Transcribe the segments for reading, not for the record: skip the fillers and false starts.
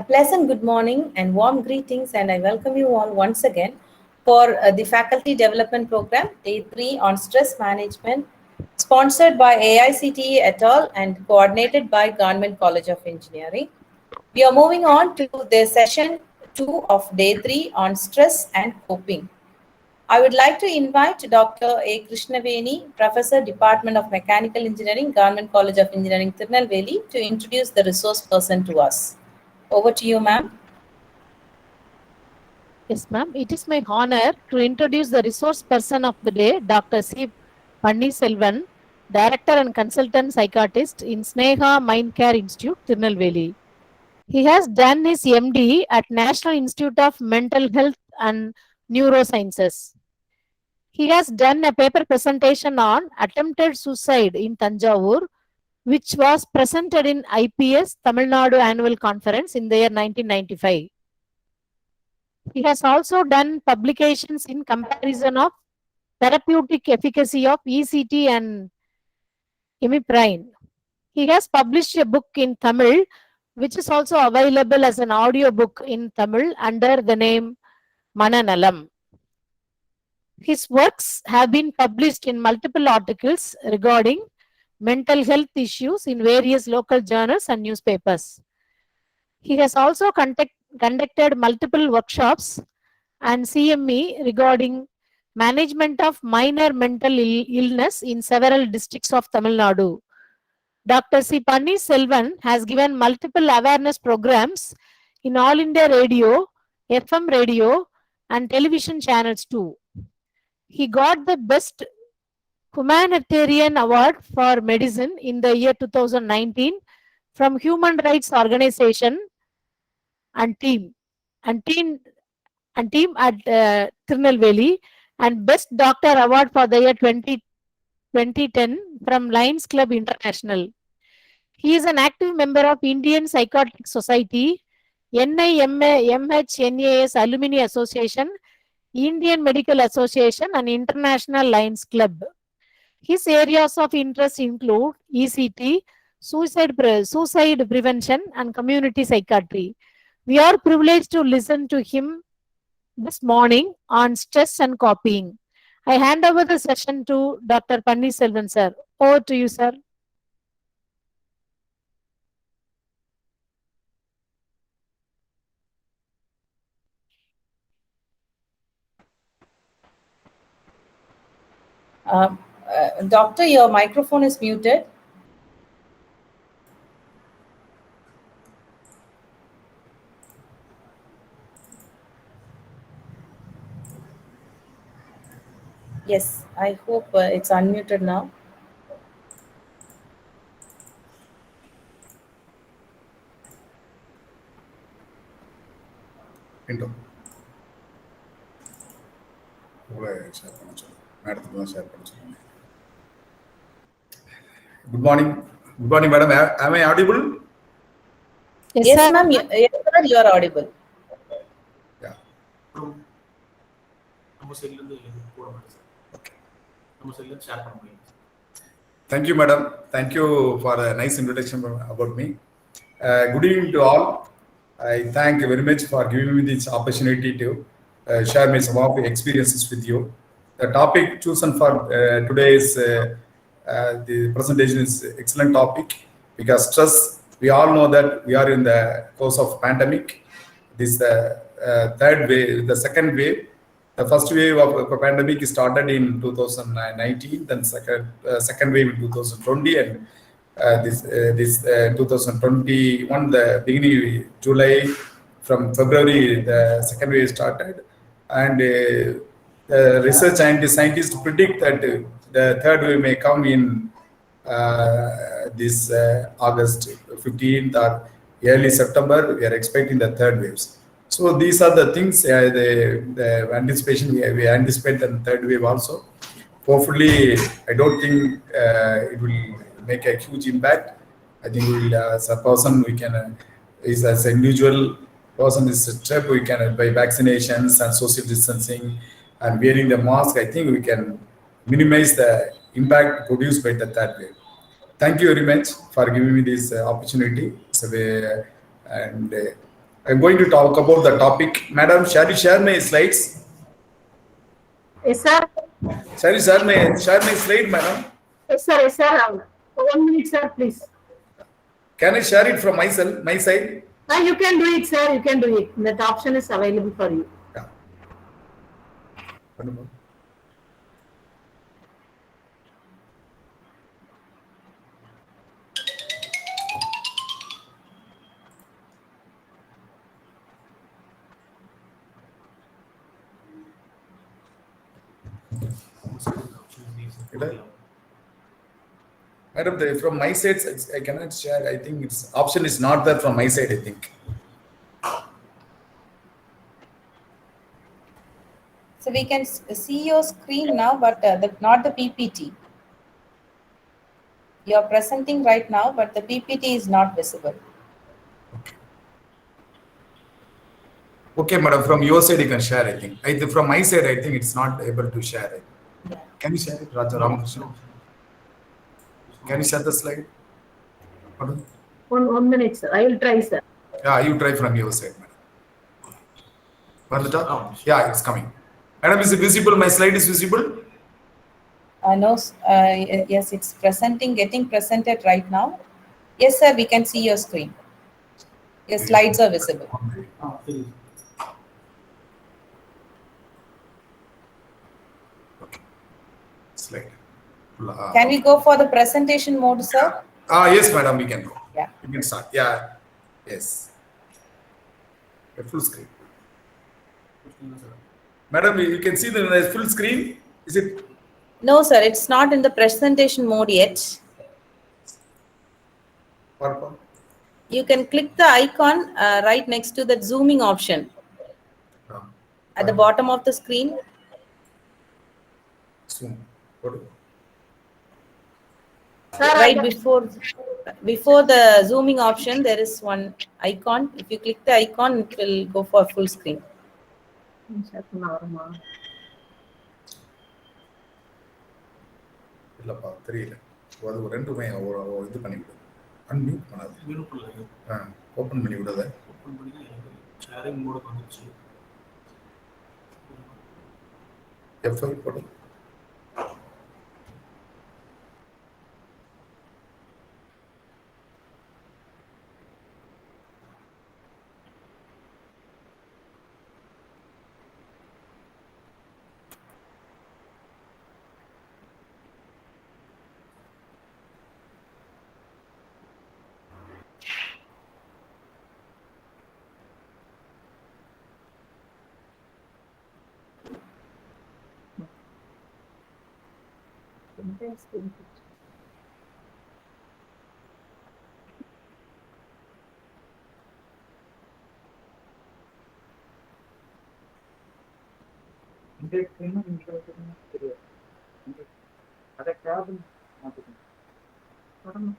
A pleasant good morning and warm greetings, and I welcome you all once again for the Faculty Development Program, Day 3 on Stress Management, sponsored by AICTE et al. And coordinated by Government College of Engineering. We are moving on to the session 2 of Day 3 on Stress and Coping. I would like to invite Dr. A. Krishnaveni, Professor, Department of Mechanical Engineering, Government College of Engineering, Tirunelveli, to introduce the resource person to us. Over to you, ma'am. Yes, ma'am. It is my honor to introduce the resource person of the day, Dr. C. Panniselvan, Director and Consultant Psychiatrist in Sneha Mind Care Institute, Tirunelveli. He has done his MD at National Institute of Mental Health and Neurosciences. He has done a paper presentation on attempted suicide in Tanjavur, which was presented in IPS Tamil Nadu Annual Conference in the year 1995. He has also done publications in comparison of therapeutic efficacy of ECT and imiprine. He has published a book in Tamil, which is also available as an audio book in Tamil under the name Mananalam. His works have been published in multiple articles regarding mental health issues in various local journals and newspapers. He has also conducted multiple workshops and CME regarding management of minor mental illness in several districts of Tamil Nadu. Dr. C. Panniselvan has given multiple awareness programs in All India Radio, FM radio, and television channels too. He got the Best Humanitarian Award for Medicine in the year 2019 from Human Rights Organization and team at Tirunelveli, and Best Doctor Award for the year 2010 from Lions Club International. He is an active member of Indian Psychiatric Society, NIMHNAS Alumni Association, Indian Medical Association, and International Lions Club. His areas of interest include ECT, suicide prevention, and community psychiatry. We are privileged to listen to him this morning on stress and copying. I hand over the session to Dr. Panniselvan, sir. Over to you, sir. Doctor, your microphone is muted. Yes, I hope it's unmuted now. Good morning. Good morning, madam. Am I audible? Yes, ma'am. Yes, sir, you are audible. Yeah. Thank you, madam. Thank you for a nice introduction about me. Good evening to all. I thank you very much for giving me this opportunity to share some of the experiences with you. The topic chosen for today is the presentation is excellent topic because stress. We all know that we are in the course of pandemic. This is the third wave, the second wave. The first wave of the pandemic started in 2019, then second wave in 2020, and this 2021, the beginning of July, from February, the second wave started, and research and scientists predict that the third wave may come in this August 15th or early September. We are expecting the third waves. So these are the things, the anticipation, we anticipate the third wave also. Hopefully, I don't think it will make a huge impact. I think we will, as a person, we can, as an individual person, is a step, we can, by vaccinations and social distancing and wearing the mask, I think we can minimize the impact produced by the third wave. Thank you very much for giving me this opportunity. And I'm going to talk about the topic. Madam, shall you share my slides? Yes, sir. Shall you share my slide, madam? Yes, sir. Yes, sir. 1 minute, sir, please. Can I share it from myself, my side? You can do it, sir. You can do it. That option is available for you. Yeah. Wonderful. Madam, from my side, I cannot share. I think it's option is not there from my side, I think. So we can see your screen now, but not the PPT. You are presenting right now, but the PPT is not visible. Okay, madam, from your side you can share, I think. From my side, I think it's not able to share. Yeah. Can you share it, Raja Ramakrishna? Can you share the slide? Pardon? 1 minute, sir. I will try, sir. Yeah, you try from your side, madam. Vandita? Yeah, it's coming. Madam, is it visible? My slide is visible? No, yes, it's getting presented right now. Yes, sir, we can see your screen. Your slides are visible. Okay. Slide. Can we go for the presentation mode, sir? Yes, madam, we can go. Yeah. You can start. Yeah. Yes. A full screen. Madam, you can see the full screen. Is it? No, sir, it's not in the presentation mode yet. Purple? You can click the icon right next to the zooming option at the bottom of the screen. Zoom. Sir, Right before the zooming option, there is one icon. If you click the icon, it will go for full screen. இல்லப்பா தெரியல அது ரெண்டுமே இது பண்ணிவிடு unmute பண்ணாது open பண்ணி விடாத open பண்ணி sharing மோடுக்கு வந்துச்சு F5 போடு அதை கேபின் மாற்றிக்கணும்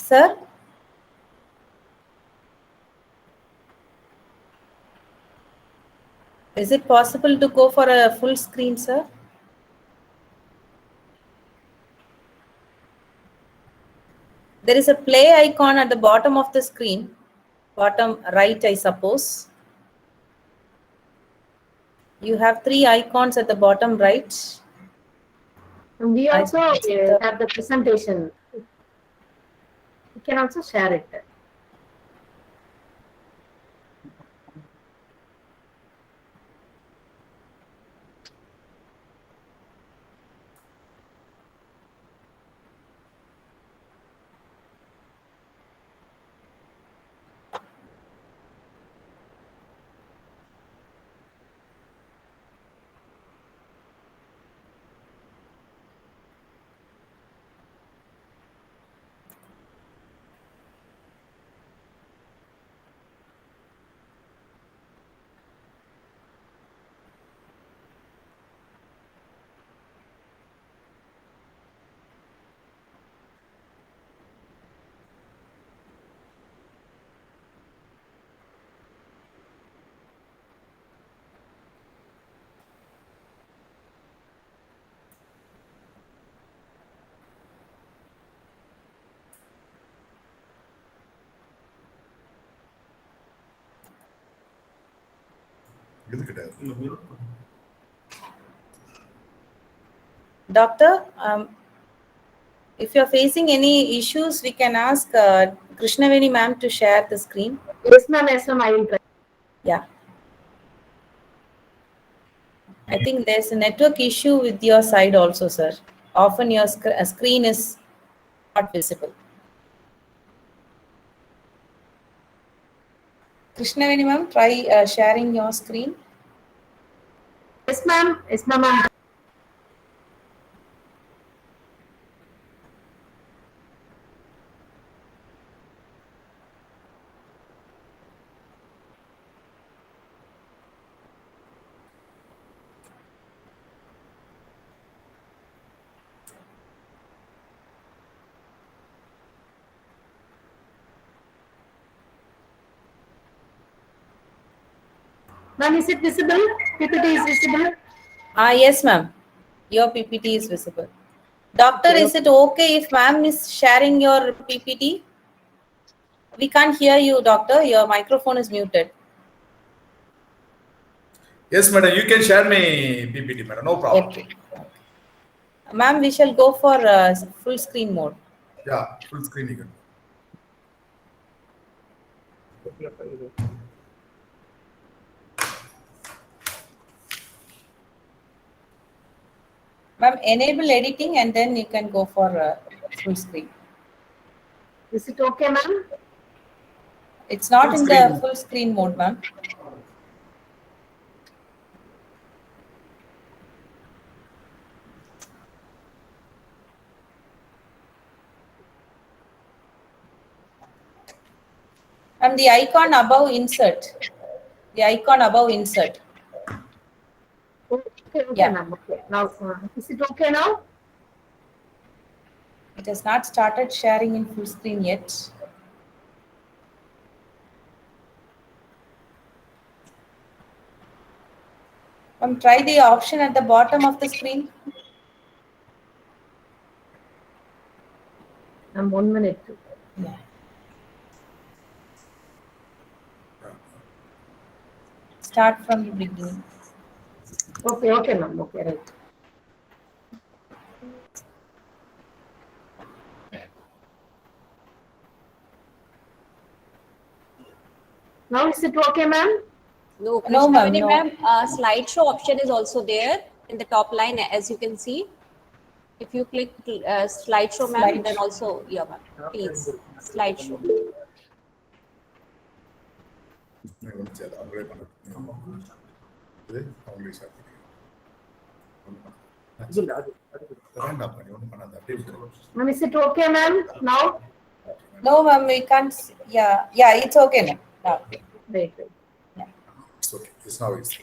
Sir? Is it possible to go for a full screen, sir? There is a play icon at the bottom of the screen, bottom right, I suppose. You have 3 icons at the bottom right. And we also have the presentation. You can also share it. Doctor, if you're facing any issues, we can ask Krishnaveni ma'am to share the screen. Yes, ma'am. Yes, ma'am. I will try. Yeah. I think there's a network issue with your side also, sir. Often your screen is not visible. Krishnaveni ma'am, try sharing your screen. Yes, ma'am. Yes, ma'am. Ma'am, is it visible? PPT is visible? Yes, ma'am. Your PPT is visible. Doctor, Okay. is it okay if ma'am is sharing your PPT? We can't hear you, doctor. Your microphone is muted. Yes, madam. You can share me PPT, madam. No problem. Okay. Ma'am, we shall go for full screen mode. Yeah, full screen again. Ma'am, enable editing and then you can go for full screen. Is it okay, ma'am? It's not Full in screen. the full screen mode, ma'am. And the icon above insert. The icon above insert. Okay, Yeah. ma'am. Okay. Now, is it okay now? It has not started sharing in full screen yet. Try the option at the bottom of the screen. Ma'am, 1 minute. Yeah. Start from the beginning. Okay, ma'am. Okay, right. Now is it okay, ma'am? No, No, ma'am, Krishnaveni no. ma'am, slideshow option is also there in the top line, as you can see. If you click slideshow, ma'am, Slide. then also, yeah, ma'am, please, slideshow. Ma'am, is it okay, ma'am? Now? No, ma'am, we can't. Yeah, it's okay now. Right. It's okay. It's now it's okay.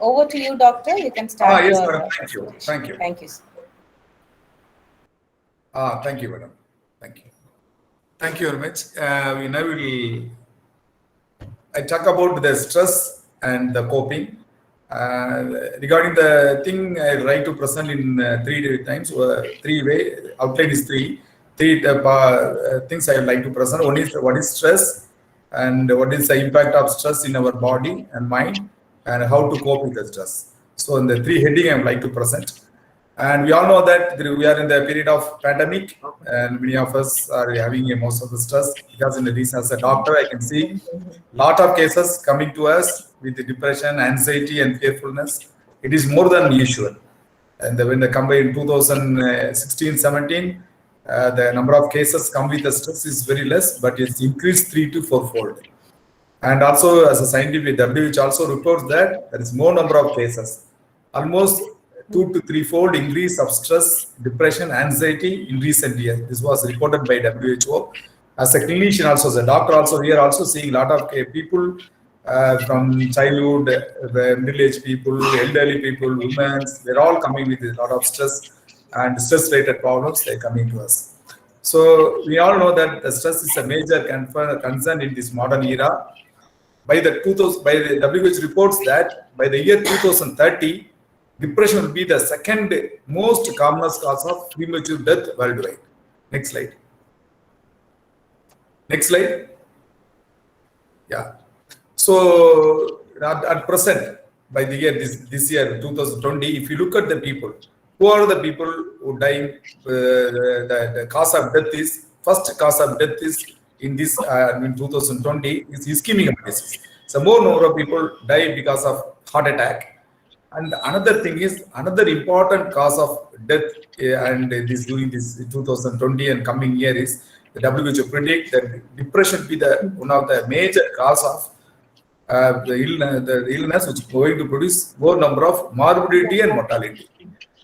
Over to you, doctor. You can start. Yes, your, madam. Thank you. Thank you. Thank you, sir. Thank you, madam. Thank you. Thank you very much. We now will I talk about the stress and the coping. Regarding the thing, I like to present in three times. Three way outline is three things I would like to present. One is what is stress, and what is the impact of stress in our body and mind, and how to cope with the stress. So, in the three heading, I would like to present. And we all know that we are in the period of pandemic, and many of us are having most of the stress because in the reason as a doctor, I can see lot of cases coming to us with the depression, anxiety, and fearfulness. It is more than usual. And when they compare in 2016-17, the number of cases come with the stress is very less, but it's increased 3 to 4 fold. And also, as a scientific, WHO also reports that there is more number of cases, almost 2 to 3 fold increase of stress, depression, anxiety in recent years. This was reported by WHO. As a clinician, also as a doctor, also here also seeing a lot of people from childhood, middle-aged people, elderly people, women, they're all coming with a lot of stress and stress-related problems. They're coming to us. So we all know that the stress is a major concern in this modern era. By the WHO reports that by the year 2030, depression will be the second most commonest cause of premature death worldwide. Next slide. Next slide. Yeah. So at present, by the year this year 2020, if you look at the people, who are the people who die? The cause of death is first cause of death is in this in 2020 is ischemic disease. So more number of people die because of heart attack. And another thing is another important cause of death, and this during this 2020 and coming year is the WHO predict that depression be the one of the major cause of the illness which is going to produce more number of morbidity and mortality.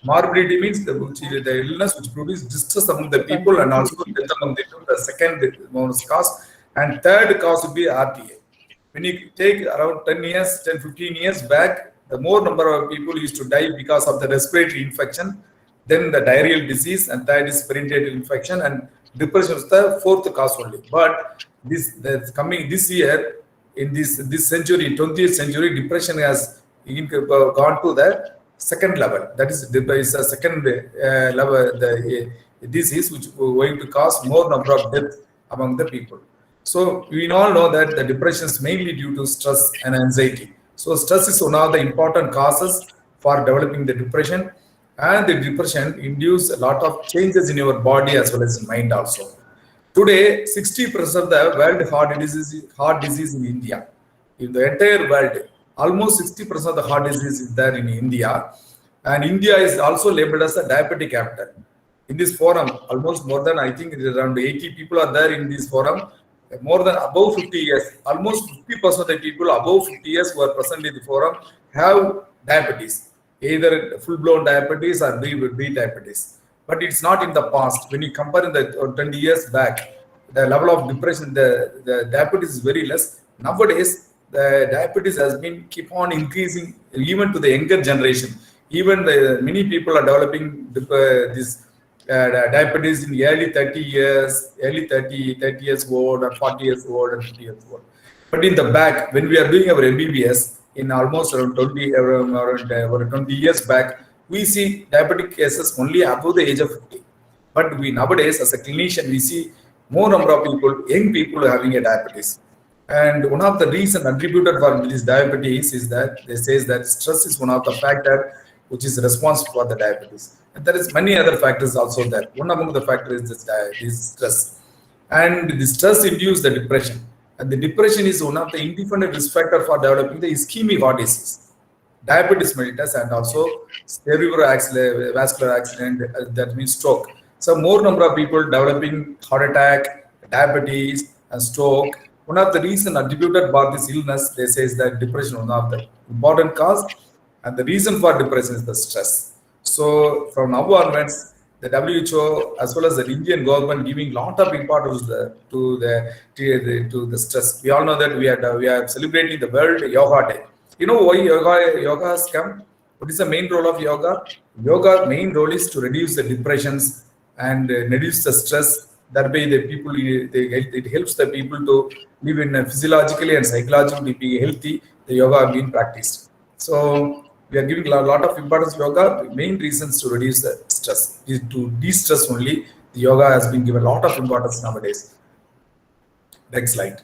Morbidity means the illness which produces distress among the people and also death among the people, the second most cause. And third cause would be RTA. When you take around 15 years back, the more number of people used to die because of the respiratory infection, then the diarrheal disease, and third is perinatal infection, and depression is the fourth cause only. But that's coming this year, in this century, 20th century, depression has gone to the second level. That is a second level the disease which is going to cause more number of death among the people. So we all know that the depression is mainly due to stress and anxiety. So stress is one of the important causes for developing the depression, and the depression induces a lot of changes in your body as well as in mind also. Today, 60% of the world heart disease in India. In the entire world, almost 60% of the heart disease is there in India. And India is also labeled as a diabetic capital. In this forum, almost more than, I think, around 80 people are there in this forum. More than above 50 years, almost 50% of the people above 50 years who are present in the forum have diabetes, either full-blown diabetes or pre-diabetes. But it's not in the past. When you compare in the 20 years back, the level of depression, the diabetes is very less. Nowadays, the diabetes has been keep on increasing even to the younger generation. Even many people are developing this diabetes in the early 30 years old, or 40 years old, and 50 years old. But in the back, when we are doing our MBBS, in almost around 20 years back, we see diabetic cases only above the age of 50. But we nowadays, as a clinician, we see more number of people, young people having a diabetes. And one of the reasons attributed for this diabetes is that they say that stress is one of the factors which is responsible for the diabetes. And there is many other factors also there. One among the factors is this stress. And the stress induces the depression. And the depression is one of the independent risk factors for developing the ischemic heart disease, diabetes mellitus, and also cerebrovascular accident, that means stroke. So more number of people developing heart attack, diabetes, and stroke. One of the reasons attributed for this illness, they say, is that depression is one of the important cause, and the reason for depression is the stress. So from now onwards, the WHO as well as the Indian government giving lot of importance to the stress. We all know that we are celebrating the World Yoga Day. You know why yoga has come? What is the main role of yoga? Yoga main role is to reduce the depressions and reduce the stress. That way, the people it helps the people to live in physiologically and psychologically be healthy. The yoga being practiced. So we are giving a lot of importance to yoga. The main reasons to reduce the stress is to de-stress only. The yoga has been given a lot of importance nowadays. Next slide.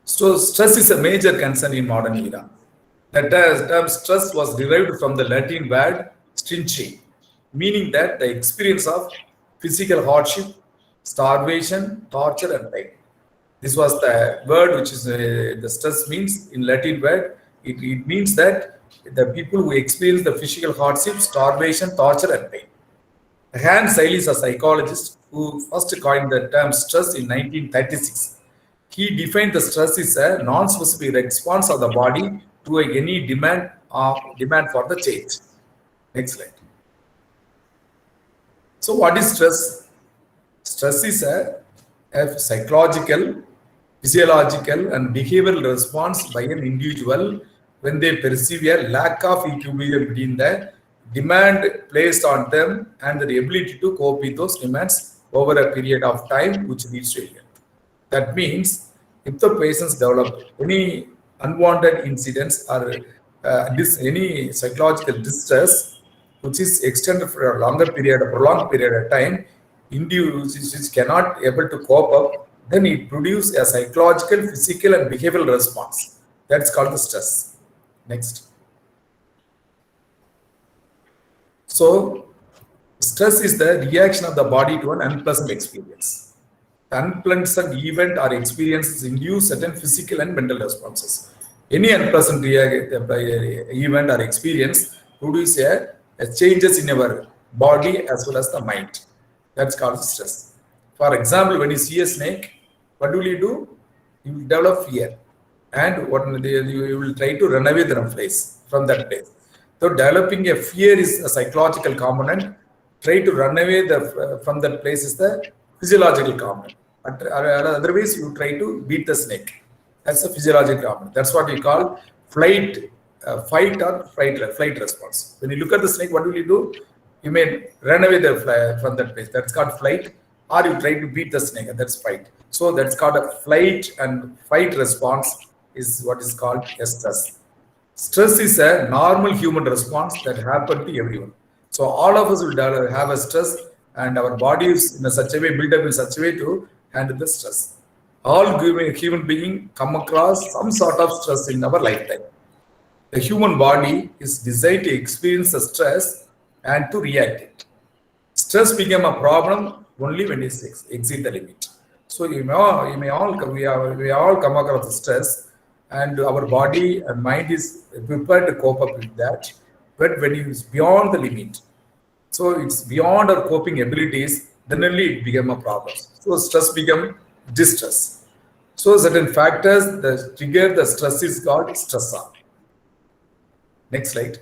So stress is a major concern in modern era. The term stress was derived from the Latin word stringe, meaning that the experience of physical hardship, starvation, torture, and pain. This was the word which is the stress means in Latin word. It means that the people who experience the physical hardship, starvation, torture, and pain. Hans Selye is a psychologist who first coined the term stress in 1936. He defined the stress as a non-specific response of the body to any demand for the change. Next slide. So what is stress? Stress is a psychological, physiological, and behavioral response by an individual when they perceive a lack of equilibrium between the demand placed on them and the ability to cope with those demands over a period of time, which leads to health. That means if the patients develop any unwanted incidents or any psychological distress, which is extended for a longer period, a prolonged period of time, individuals cannot able to cope up, then it produces a psychological, physical, and behavioral response. That's called the stress. Next. So, stress is the reaction of the body to an unpleasant experience. The unpleasant event or experiences induce certain physical and mental responses. Any unpleasant event or experience produce a changes in our body as well as the mind. That's called stress. For example, when you see a snake, what will you do? You will develop fear, and you will try to run away from that place. So developing a fear is a psychological component. Try to run away from that place is the physiological component. Otherwise, you try to beat the snake. That's the physiological component. That's what we call fight or flight response. When you look at the snake, what will you do? You may run away from that place. That's called flight, or you try to beat the snake, and that's fight. So that's called a flight and fight response is what is called a stress. Stress is a normal human response that happens to everyone. So all of us will have a stress, and our body is in such a way, built up in such a way to handle the stress. All human beings come across some sort of stress in our lifetime. The human body is designed to experience the stress and to react it. Stress became a problem only when it exceeds the limit. So we all come across the stress, and our body and mind is prepared to cope up with that. But when it is beyond the limit, so it's beyond our coping abilities, then only it became a problem. So stress became distress. So certain factors that trigger the stress is called stressor. Next slide.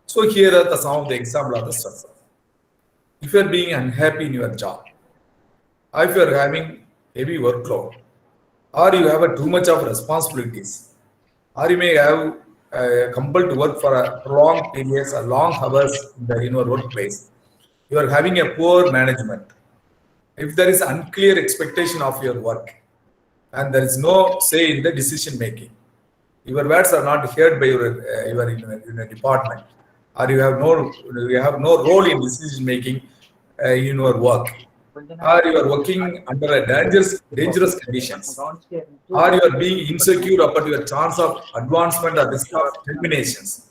So here are some of the examples of the stressor. If you are being unhappy in your job, or if you are having heavy workload, or you have too much of responsibilities, or you may have compelled to work for a prolonged periods or long hours in your workplace, you are having a poor management. If there is unclear expectation of your work, and there is no say in the decision making, your words are not heard by your department, or you have no role in decision making in your work, or you are working under a dangerous conditions, or you are being insecure about your chance of advancement or risk of terminations,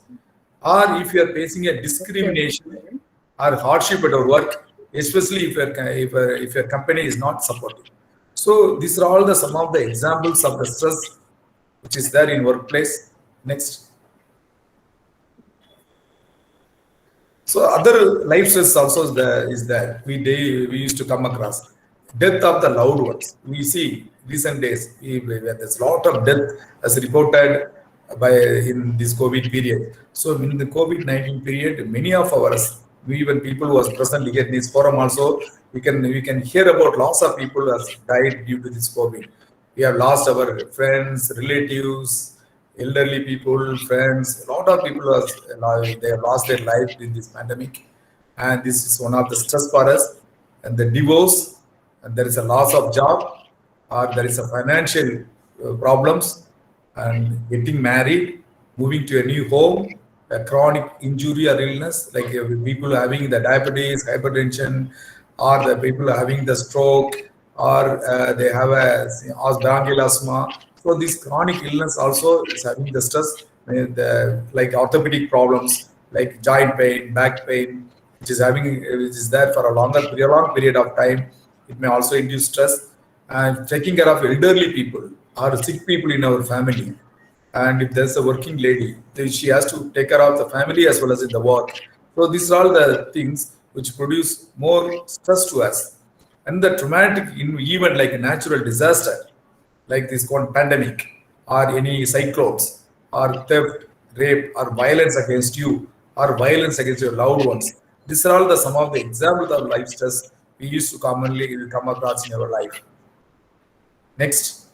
or if you are facing a discrimination or hardship at your work, especially if your company is not supportive. So these are all some of the examples of the stress which is there in workplace. Next. So other life stress also is there. We used to come across death of the loved ones. We see recent days there's a lot of death as reported in this COVID period. So in the COVID-19 period, many of us, even people who was present here in this forum also, we can hear about lots of people who has died due to this COVID. We have lost our friends, relatives, elderly people, friends. A lot of people they have lost their life in this pandemic, and this is one of the stress for us. And the divorce, and there is a loss of job, or there is a financial problems, and getting married, moving to a new home, a chronic injury or illness, like people having the diabetes, hypertension, or the people having the stroke, or they have a bronchial asthma. So this chronic illness also is having the stress, like orthopedic problems, like joint pain, back pain, which is there for a long period of time. It may also induce stress. And taking care of elderly people or sick people in our family. And if there's a working lady, then she has to take care of the family as well as in the work. So these are all the things which produce more stress to us. And the traumatic event like a natural disaster, like this pandemic, or any cyclones, or theft, rape, or violence against you, or violence against your loved ones. These are all some of the examples of life stress we used to commonly come across in our life. Next.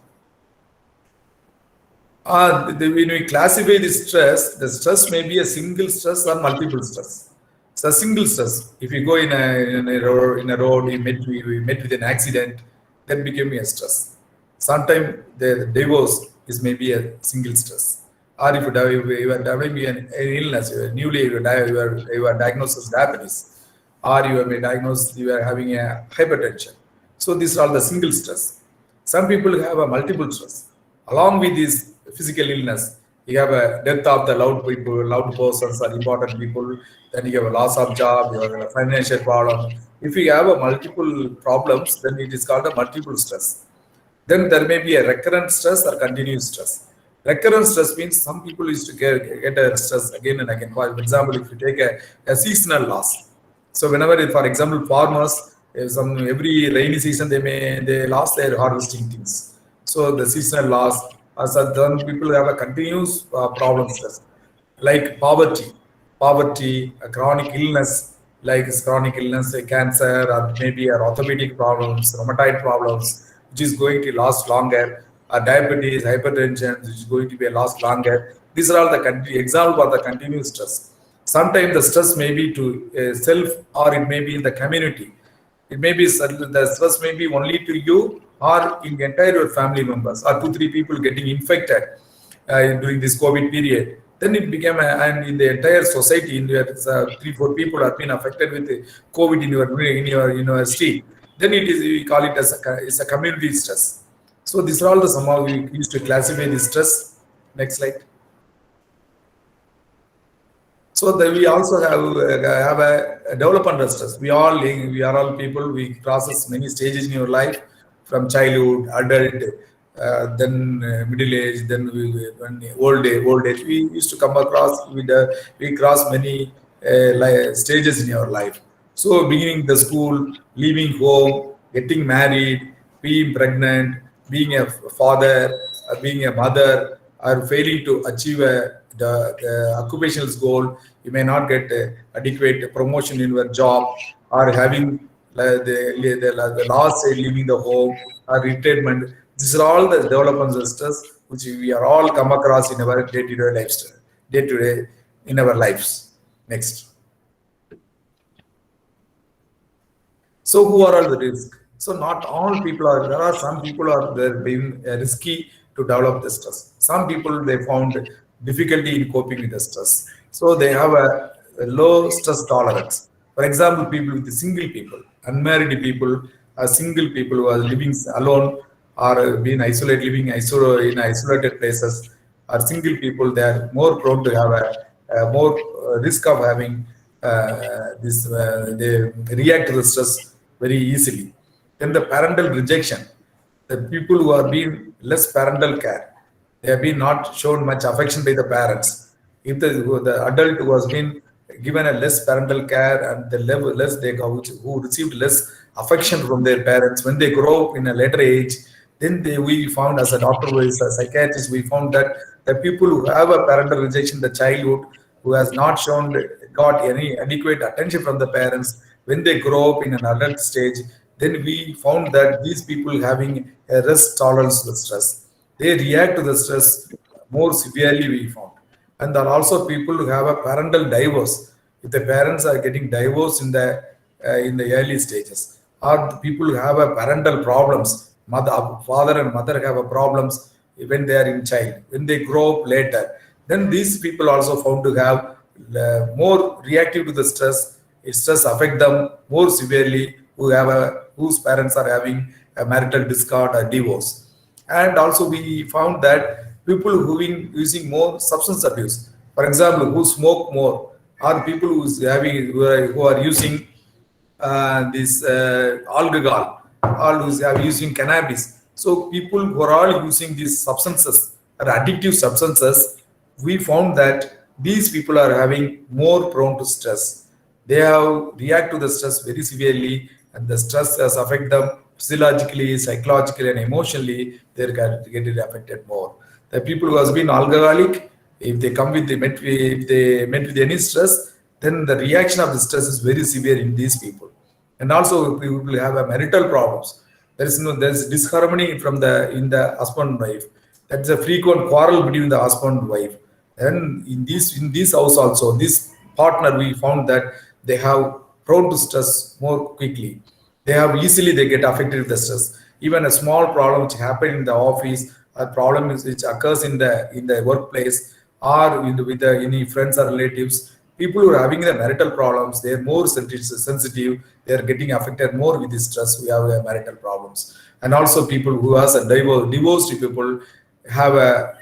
When we classify this stress, the stress may be a single stress or multiple stress. So a single stress, if you go in a road, we met with an accident, that became a stress. Sometimes the divorce is maybe a single stress. or if you are developing an illness, you are diagnosed as diabetes, or you may diagnosed you are having a hypertension. So these are all the single stress. Some people have a multiple stress. Along with this physical illness, you have a death of the loved people, loved persons or important people, then you have a loss of job, you have a financial problem. If you have a multiple problems, then it is called a multiple stress. Then there may be a recurrent stress or continuous stress. Recurrent stress means some people used to get a stress again and again. For example, if you take a seasonal loss. So whenever, for example, farmers, every rainy season they lost their harvesting things. So the seasonal loss, then people have a continuous problem stress, like poverty, a chronic illness, like chronic illness, a cancer, or maybe a orthopedic problems, rheumatoid problems, which is going to last longer, diabetes, hypertension, which is going to be last longer. These are all the example of the continuous stress. Sometimes the stress may be to self, or it may be in the community. It may be the stress may be only to you or in the entire family members, or 2-3 people getting infected during this COVID period. Then it became, and in the entire society, in where 3-4 people have been affected with COVID in your university. Then it is, we call it as it's a community stress. So these are all the somehow we used to classify the stress. Next slide. So then we also have a developmental stress. We are all people. We process many stages in your life, from childhood, adult, then middle age, then old age. We used to come across we cross many stages in your life. So beginning the school, leaving home, getting married, being pregnant, being a father, being a mother, or failing to achieve the occupational goal. You may not get adequate promotion in your job, or having the last side, leaving the home, or retirement. These are all the developmental stress which we are all come across in our day-to-day lifestyle, day-to-day in our lives. Next. So who are all the risks? So not all people are, there are some people are there being risky to develop the stress. Some people, they found difficulty in coping with the stress. So they have a low stress tolerance. For example, people with single people, unmarried people, single people who are living alone, or being isolated, living in isolated places, or single people, they are more prone to have a more risk of having they react to the stress very easily. Then the parental rejection, the people who are being less parental care, they have been not shown much affection by the parents. If the adult who has been given a less parental care, and the level less who received less affection from their parents, when they grow up in a later age, then we found, as a doctor, as a psychiatrist, we found that the people who have a parental rejection in the childhood, who has not got any adequate attention from the parents, when they grow up in an adult stage, then we found that these people having a risk tolerance to the stress, they react to the stress more severely, we found. And there are also people who have a parental divorce. If the parents are getting divorced in the early stages, or the people who have a parental problems, father and mother have a problems when they are in child, when they grow up later, then these people also found to have more reactive to the stress. Stress affect them more severely, whose parents are having a marital discord or divorce. And also we found that people who are using more substance abuse, for example, who smoke more, or people who are using this alcohol, or who are using cannabis. So people who are all using these substances, or addictive substances, we found that these people are having more prone to stress. They have react to the stress very severely, and the stress has affected them physiologically, psychologically, and emotionally. They get affected more. The people who has been alcoholic, if they met with any stress, then the reaction of the stress is very severe in these people. And also people have a marital problems. There's disharmony in the husband and wife. That's a frequent quarrel between the husband and wife. And in this house also, this partner, we found that they have prone to stress more quickly. They get affected with the stress. Even a small problem which happen in the office, a problem which occurs in the workplace, or with any friends or relatives. People who are having the marital problems, they are more sensitive. They are getting affected more with the stress. We have marital problems, and also people who has a divorced people have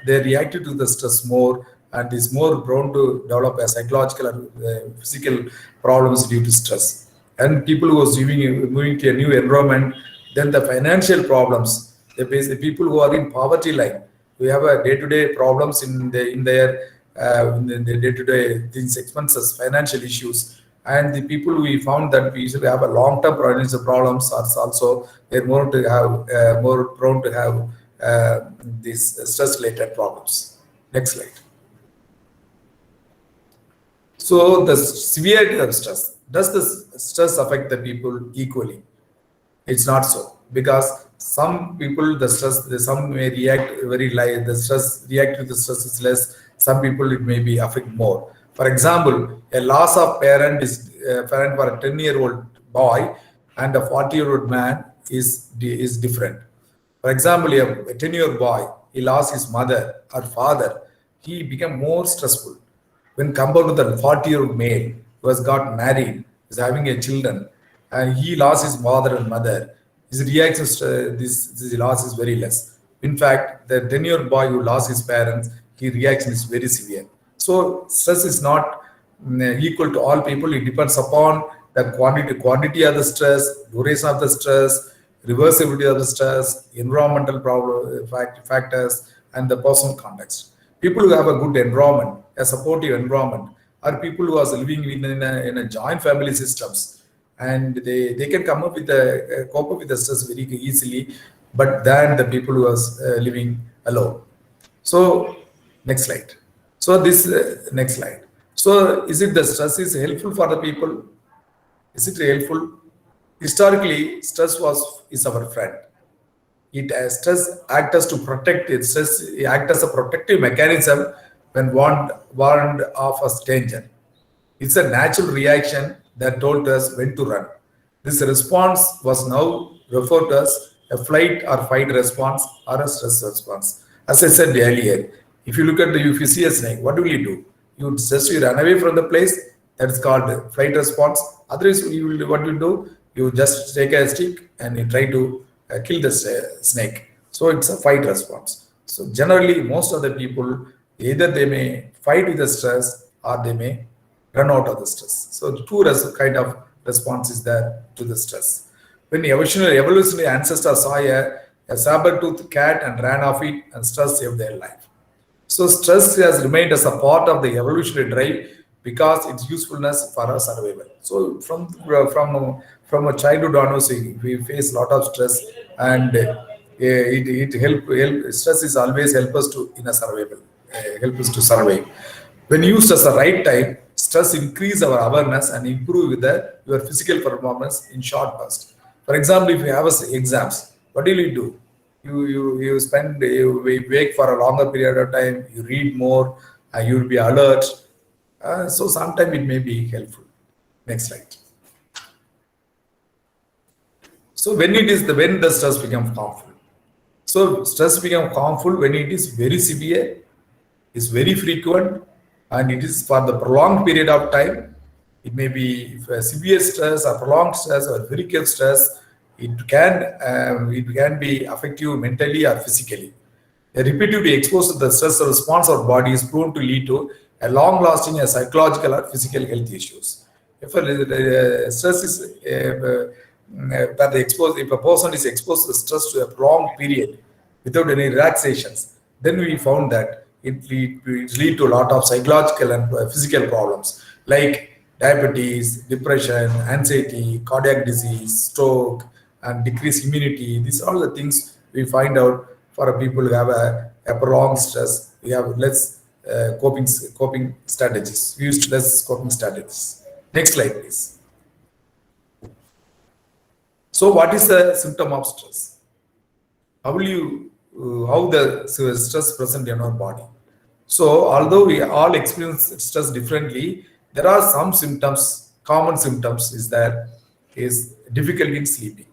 they reacted to the stress more and is more prone to develop a psychological or physical problems due to stress. And people who are moving to a new environment, then the financial problems. The people who are in poverty line, we have a day-to-day problems in their day-to-day things, expenses, financial issues. And the people we found that we usually have a long-term financial problems are also they're more to have more prone to have these stress-related problems. Next slide. So the severity of stress. Does the stress affect the people equally? It's not so, because some people some may react very light. The stress react to the stress is less. Some people it may be affect more. For example, a loss of parent for a 10-year-old boy and a 40-year-old man is different. For example, a 10-year-old boy, he lost his mother or father, he became more stressful when compared to the 40-year-old male who has got married, is having a children, and he lost his father and mother. His reaction to this loss is very less. In fact, the 10-year-old boy who lost his parents, his reaction is very severe. So stress is not equal to all people. It depends upon the quantity of the stress, duration of the stress, reversibility of the stress, environmental factors, and the personal context. People who have a good environment, a supportive environment, are people who are living in a joint family systems, and they can come up with cope up with the stress very easily, but than the people who are living alone. So next slide. So this next slide. So is it the stress is helpful for the people? Is it helpful? Historically, stress is our friend. Stress acts as to protect it. Stress acts as a protective mechanism when warned of a danger. It's a natural reaction that told us when to run. This response was now referred to as a flight or fight response or a stress response. As I said earlier, if you if you see a snake, what will you do? You run away from the place. That's called flight response. Otherwise, what you do? You just take a stick and you try to kill the snake. So it's a fight response. So generally, most of the people, either they may fight with the stress or they may run out of the stress. So two kind of response is there to the stress. When evolutionary ancestors saw a saber-toothed cat and ran off it, and stress saved their life. So stress has remained as a part of the evolutionary drive because its usefulness for our survival. So from a childhood onwards, we face a lot of stress, and stress is always help us to in a survival, help us to survive. When used as the right time, stress increase our awareness and improve your physical performance in short bursts. For example, if you have exams, what do you do? You wake for a longer period of time, you read more, and you will be alert. So sometimes it may be helpful. Next slide. So when the stress becomes harmful. So stress becomes harmful when it is very severe, is very frequent, and it is for the prolonged period of time. It may be severe stress or prolonged stress or very acute stress. It can be affect you mentally or physically. A repeatedly exposed to the stress response of body is prone to lead to a long-lasting psychological or physical health issues. If stress is if a person is exposed to stress to a prolonged period without any relaxations, then we found that it lead to a lot of psychological and physical problems like diabetes, depression, anxiety, cardiac disease, stroke, and decreased immunity. These are all the things we find out for people who have a prolonged stress. We have less coping strategies. We used less coping strategies. Next slide, please. So what is the symptom of stress? How the stress present in our body? So although we all experience stress differently, there are some symptoms, common symptoms is difficulty in sleeping.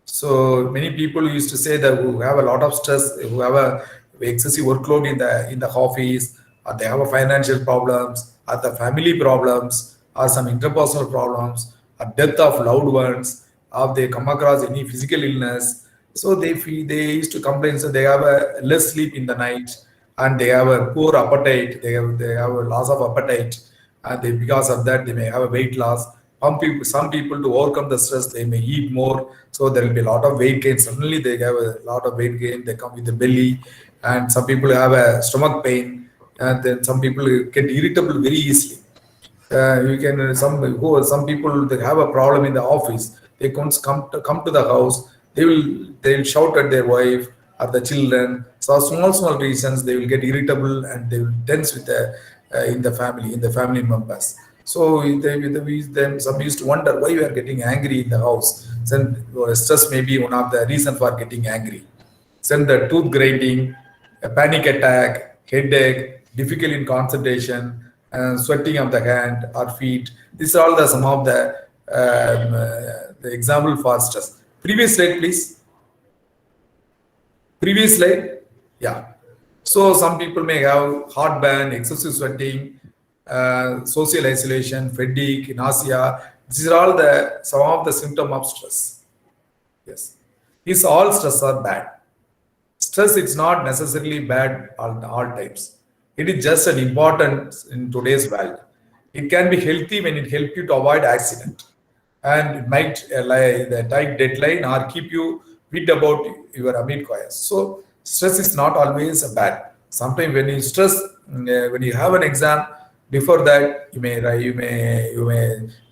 So many people used to say that who have a lot of stress, who have a excessive workload in the office, or they have a financial problems, or the family problems, or some interpersonal problems, or death of loved ones, or they come across any physical illness. So they used to complain. So they have a less sleep in the night, and they have a poor appetite. They have a loss of appetite, and because of that they may have a weight loss. Some people to overcome the stress, they may eat more, so there will be a lot of weight gain. Suddenly they have a lot of weight gain. They come with the belly, and some people have a stomach pain, and then some people get irritable very easily. You can some people they have a problem in the office. They can't come to the house. They'll shout at their wife or the children. So small reasons they will get irritable and they will tense with the in the family members. So some used to wonder why we are getting angry in the house. Then stress may be one of the reasons for getting angry. Then the tooth grinding, a panic attack, headache, difficulty in concentration, sweating of the hand or feet. These are all some of the example for stress. Previous slide, please. Previous slide. Yeah. So some people may have heartburn, excessive sweating, social isolation, fatigue, nausea. These are all some of the symptoms of stress. Yes. These all stress are bad. Stress is not necessarily bad all times. It is just an important in today's world. It can be healthy when it helps you to avoid accident, and it might lie the tight deadline or keep you beat about your amid-coils. So stress is not always bad. Sometimes when you stress, when you have an exam, before that you may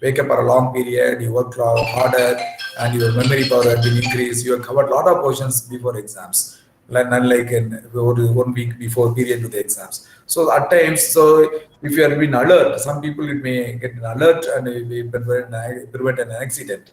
wake up for a long period, you work harder, and your memory power has been increased. You have covered a lot of portions before exams, unlike in 1 week before period to the exams. So at times, so if you have been alert, some people it may get an alert and it may prevent an accident.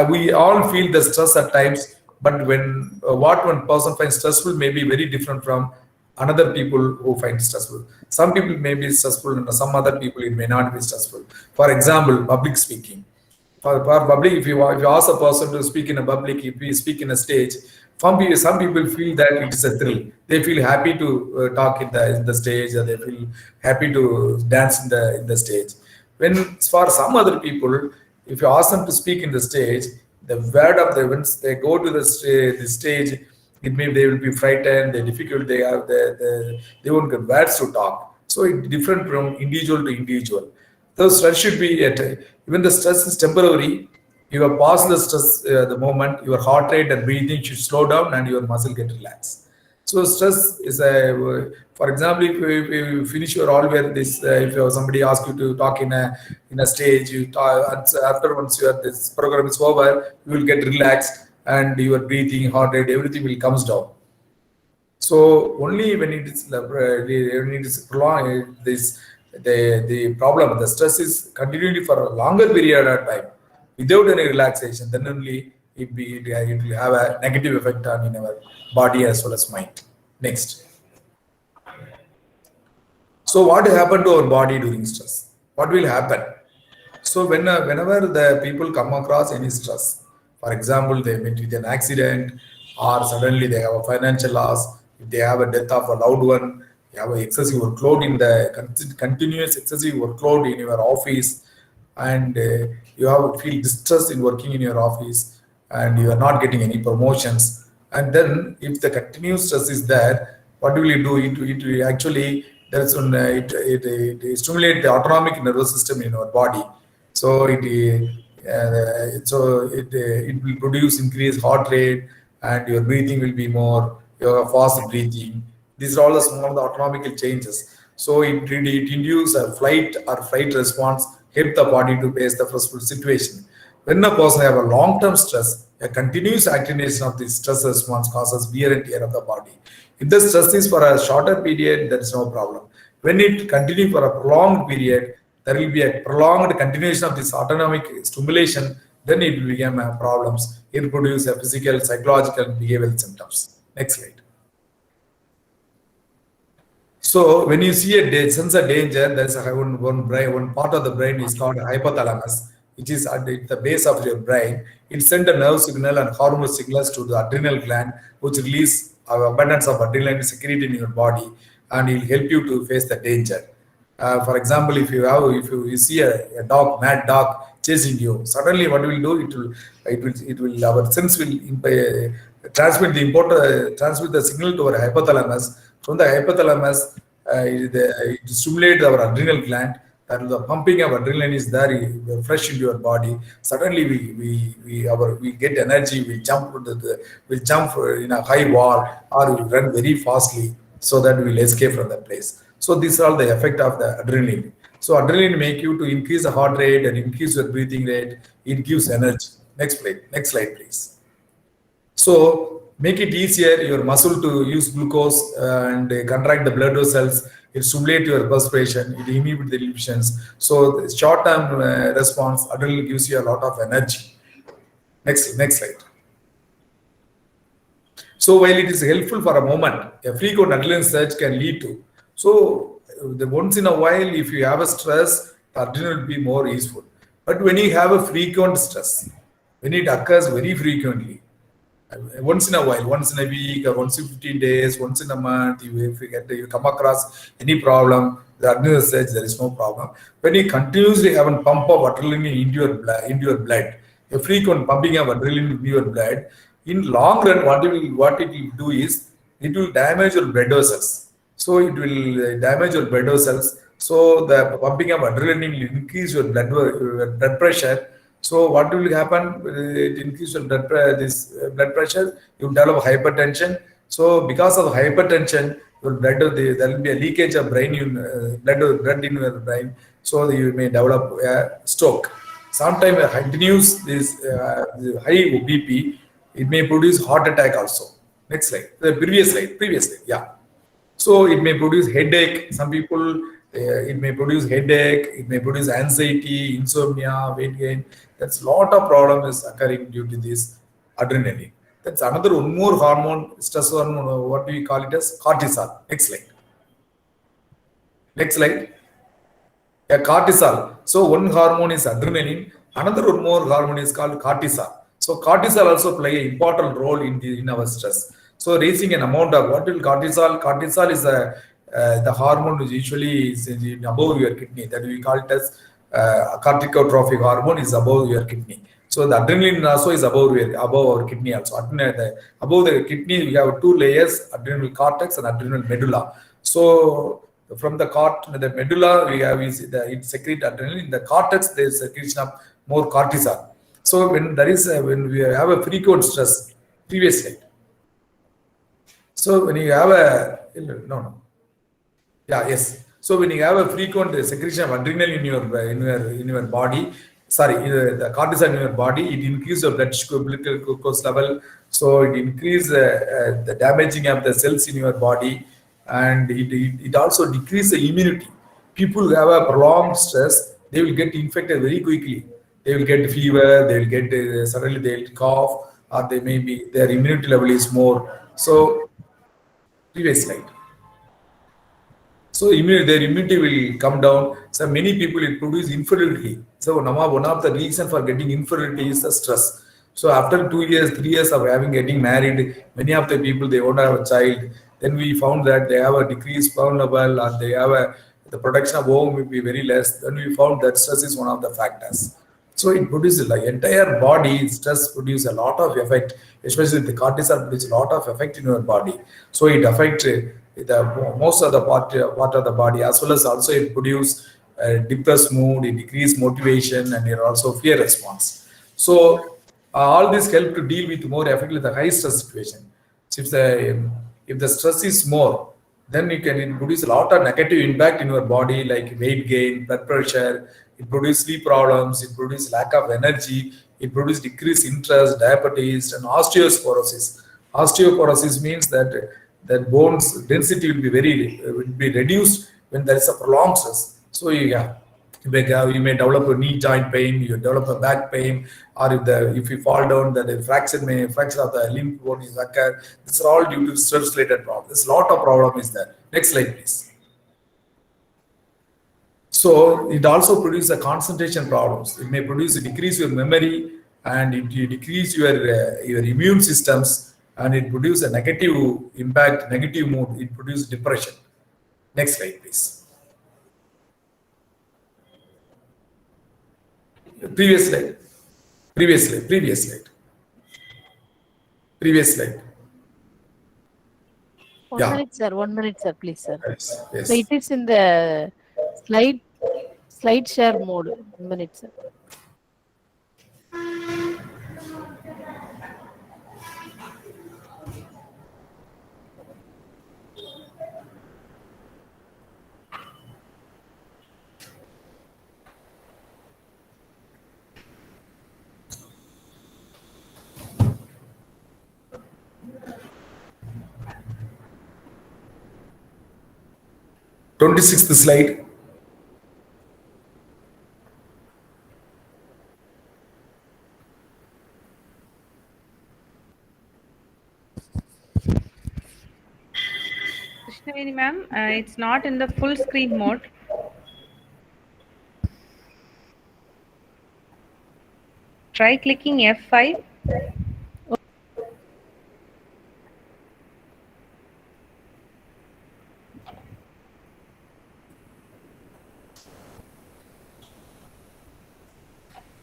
We all feel the stress at times, but when what one person finds stressful may be very different from another people who find stressful. Some people may be stressful, and some other people it may not be stressful. For example, public speaking. For public, if you ask a person to speak in a public, if we speak in a stage, some people feel that it is a thrill. They feel happy to talk in the stage, or they feel happy to dance in the stage. When for some other people, if you ask them to speak in the stage, the word of the events, they go to the stage, it may they will be frightened, they're difficult, they won't get words to talk. So it's different from individual to individual. So stress should be even the stress is temporary. You have passed the stress the moment, your heart rate and breathing should slow down and your muscle get relaxed. So stress is for example, if you finish your if somebody asks you to talk in a stage, you talk, after once this program is over, you will get relaxed and your breathing, heart rate, everything will comes down. So only when it is prolonged, the problem, the stress is continuing for a longer period of time without any relaxation, then only it will have a negative effect on our body as well as mind. Next. So what happened to our body during stress? What will happen? So whenever the people come across any stress, for example, they met with an accident, or suddenly they have a financial loss, if they have a death of a loved one, you have an excessive workload continuous excessive workload in your office, and you have feel distress in working in your office, and you are not getting any promotions. And then if the continuous stress is there, what will you do? It actually it stimulates the autonomic nervous system in our body. So it will produce increased heart rate, and your breathing will be more, your fast breathing. These are all the small autonomic changes. So it induces a flight or fight response, help the body to face the stressful situation. When a person have a long-term stress, a continuous activation of the stress response causes wear and tear of the body. If the stress is for a shorter period, there is no problem. When it continues for a prolonged period, there will be a prolonged continuation of this autonomic stimulation, then it will become problems. It will produce a physical, psychological, and behavioral symptoms. Next slide. So when you see sense a danger, there's one part of the brain is called hypothalamus, which is at the base of your brain. It sends a nerve signal and hormone signals to the adrenal gland, which release abundance of adrenaline secreted in your body. and it will help you to face the danger. For example, if you see a dog, mad dog chasing you, suddenly what it will do? It will our sense will transmit the signal to our hypothalamus. From the hypothalamus, it stimulates our adrenal gland, and the pumping of adrenaline is there, fresh into your body. Suddenly we get energy. We jump in a high wall, or we run very fastly, so that we will escape from that place. So these are all the effect of the adrenaline. So adrenaline make you to increase the heart rate and increase your breathing rate. It gives energy. Next slide, please. So make it easier your muscle to use glucose and contract the blood vessels. It stimulates your perspiration. It inhibits the inhibitions. So the short-term response, adrenaline gives you a lot of energy. Next slide. So while it is helpful for a moment, a frequent adrenaline surge can lead to. So the once in a while, if you have a stress, the adrenaline will be more useful. But when you have a frequent stress, when it occurs very frequently, once in a while, once in a week, or once in 15 days, once in a month, if you come across any problem, the adrenaline surge, there is no problem. When you continuously have a pump of adrenaline into your blood, a frequent pumping of adrenaline into your blood, in long run, what it will do is it will damage your blood vessels. So it will damage your blood vessels. So the pumping of adrenaline will increase your blood pressure. So what will happen? It increases your blood pressure. You develop hypertension. So because of hypertension, your blood there will be a leakage of blood in your brain. So you may develop a stroke. Sometimes continues this high BP. It may produce heart attack also. Next slide. The previous slide. Yeah. So it may produce headache. Some people, it may produce headache. It may produce anxiety, insomnia, weight gain. That's a lot of problems occurring due to this adrenaline. That's another one more hormone, stress hormone. What do we call it as? Cortisol. Next slide. Yeah, cortisol. So one hormone is adrenaline. Another one more hormone is called cortisol. So cortisol also play an important role in our stress. So raising an amount of what will cortisol? Cortisol is the hormone which usually is above your kidney. That we call it as corticotrophic hormone is above your kidney. So the adrenaline also is above our kidney also. Above the kidney we have two layers: adrenal cortex and adrenal medulla. So from the medulla we have it secrete adrenaline. In the cortex there is secretion of more cortisol. So when we have a frequent stress, previous slide. So when you have So when you have a frequent secretion of adrenaline in your body, the cortisol in your body, it increases your blood glucose level. So it increases the damaging of the cells in your body, and it also decreases the immunity. People who have a prolonged stress, they will get infected very quickly. They will get fever. They will get suddenly they will cough, or they may be their immunity level is more. So previous slide. So their immunity will come down. So many people it produce infertility. So one of the reasons for getting infertility is the stress. So after 2 years, 3 years of getting married, many of the people they won't have a child. Then we found that they have a decreased sperm level, or they have the production of ovum will be very less. Then we found that stress is one of the factors. So it produces like entire body. Stress produces a lot of effect, especially the cortisol produces a lot of effect in your body. So it affects most of the part of the body, as well as also it produces depressed mood, it decreases motivation, and it also fear response. So all this help to deal with more effectively the high stress situation. So if the stress is more, then it produce a lot of negative impact in your body, like weight gain, blood pressure. It produces sleep problems. It produces lack of energy. It produces decreased interest, diabetes, and osteoporosis. Osteoporosis means that bones density will be reduced when there is a prolonged stress. So you may develop a knee joint pain, you develop a back pain, or if you fall down, the fracture of the limb bone is occur. This is all due to stress-related problems. There's a lot of problem is there. Next slide, please. So it also produces concentration problems. It may decrease your memory, and it decrease your immune systems, and it produces a negative impact, negative mood. It produces depression. Next slide, please. Previous slide. Previous slide. Previous slide. Previous slide. 1 Yeah. minute, sir. 1 minute, sir. Please, sir. Yes. Yes. So it is in the slide share mode. 1 minute, sir. – 26th slide. Krishnaveni ma'am, it's not in the full screen mode. Try clicking F5.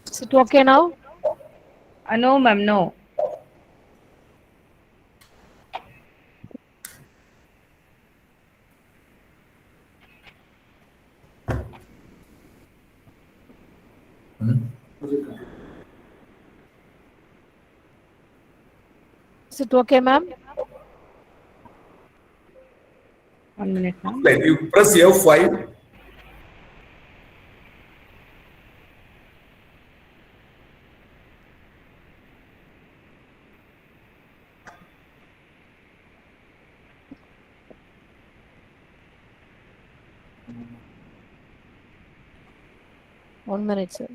Is it okay now? No, ma'am, no. Is it okay, ma'am? 1 minute, ma'am. Like you press F5. One minute, sir.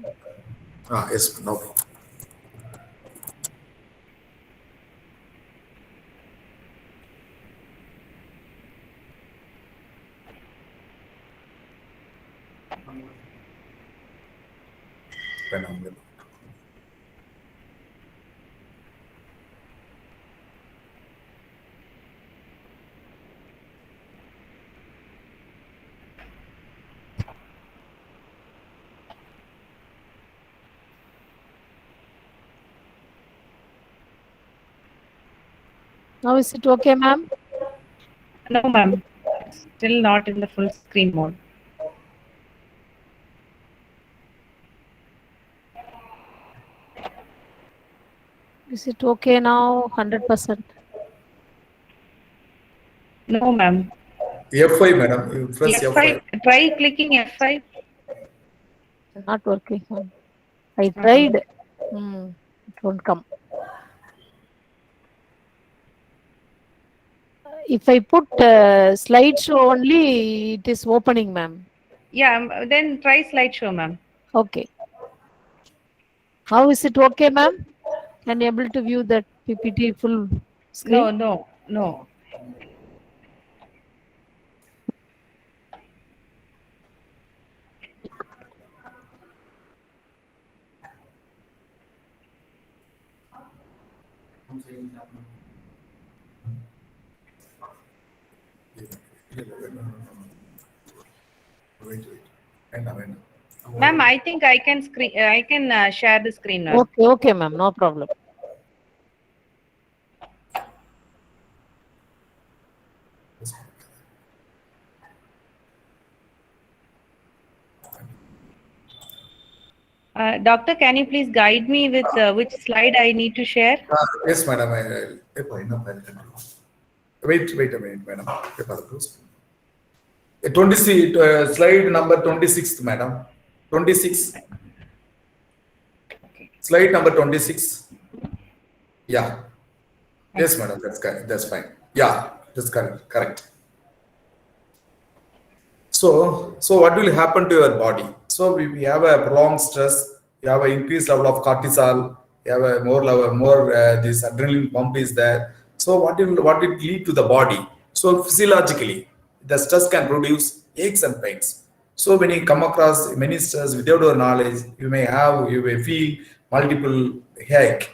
Yes, no problem. Phenomenal. Now is it okay, ma'am? No, ma'am. Still not in the full screen mode. Is it okay now? 100%. No, ma'am. F5, madam. You press F5. Try clicking F5. Not working. I tried. It won't come. If I put slideshow only, it is opening, ma'am. Yeah, then try slideshow, ma'am. Okay. How is it okay, ma'am? Can you able to view that PPT full screen? No. Wait. Ma'am, I think I can share the screen now. Okay, ma'am. No problem. Doctor, can you please guide me with which slide I need to share? Yes, madam. Wait a minute, madam. 26, slide number 26, madam. 26. Okay. Slide number 26. Yeah. Yes, madam. That's correct. That's fine. Yeah, that's correct. So what will happen to your body? So we have a prolonged stress. You have an increased level of cortisol. You have a more this adrenaline pump is there. So what it lead to the body? So physiologically, the stress can produce aches and pains. So when you come across many stress without your knowledge, you may feel multiple headache,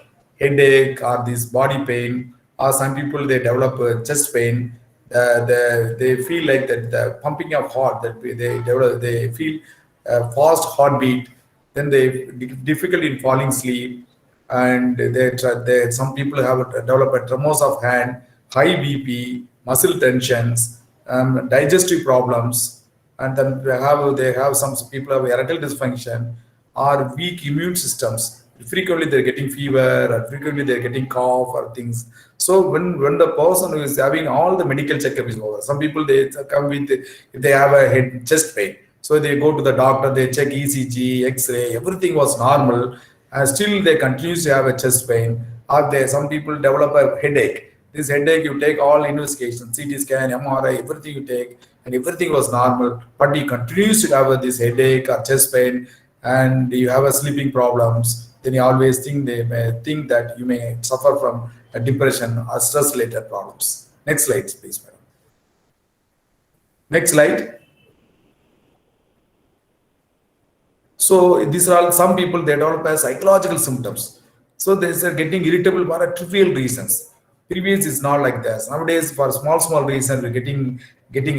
or this body pain, or some people they develop chest pain. they feel like that the pumping of heart, that they develop, they feel fast heartbeat, then they difficulty in falling asleep, and some people have developed tremors of hand, high BP, muscle tensions, digestive problems, and then they have some people have erectile dysfunction or weak immune systems. Frequently they're getting fever, or frequently they're getting cough or things. So when the person who is having all the medical checkup is over, some people they come with, if they have a head chest pain, so they go to the doctor, they check ECG, X-ray, everything was normal, and still they continue to have a chest pain. Or some people develop a headache. This headache, you take all investigations, CT scan, MRI, everything you take, and everything was normal, but you continue to have this headache or chest pain, and you have a sleeping problems, then you always think they may think that you may suffer from a depression or stress-related problems. Next slide, please, madam. Next slide. So these are all, some people they develop as psychological symptoms. So they are getting irritable for trivial reasons. Previous is not like this. Nowadays, for small reasons, we're getting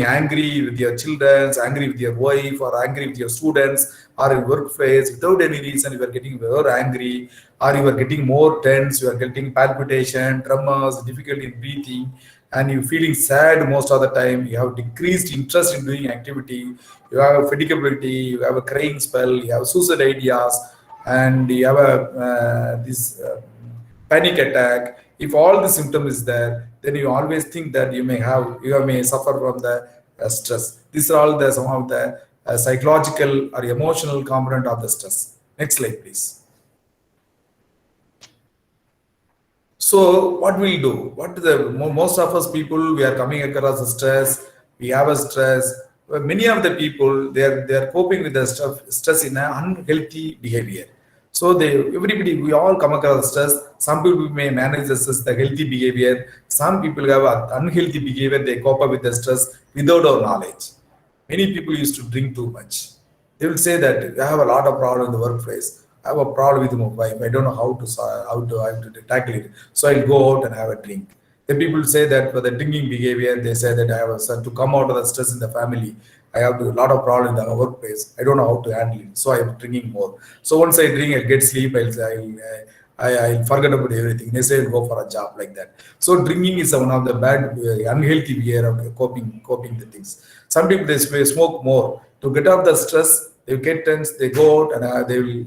angry with your children, angry with your wife, or angry with your students, or in workplace. Without any reason, you are getting very angry, or you are getting more tense, you are getting palpitation, tremors, difficulty in breathing, and you're feeling sad most of the time. You have decreased interest in doing activity. You have a fatigability, you have a crying spell, you have suicide ideas, and you have a panic attack. If all the symptom is there, then you always think that you may suffer from the stress. These are all some of the psychological or emotional component of the stress. Next slide, please. So what we'll do? Most of us people, we are coming across the stress. We have a stress. Many of the people they are coping with the stress in an unhealthy behavior. So we all come across stress. Some people may manage the stress, the healthy behavior. Some people have an unhealthy behavior. They cope up with the stress without our knowledge. Many people used to drink too much. They will say that I have a lot of problem in the workplace. I have a problem with my wife. I don't know how to tackle it. So I'll go out and have a drink. Then people say that for the drinking behavior, they say that I have to come out of the stress in the family. I have a lot of problem in the workplace. I don't know how to handle it. So I'm drinking more. So once I drink, I'll get sleep. I'll forget about everything. They say I'll go for a job like that. So drinking is one of the bad, unhealthy behavior of coping the things. Some people they smoke more to get off the stress. They get tense. They go out and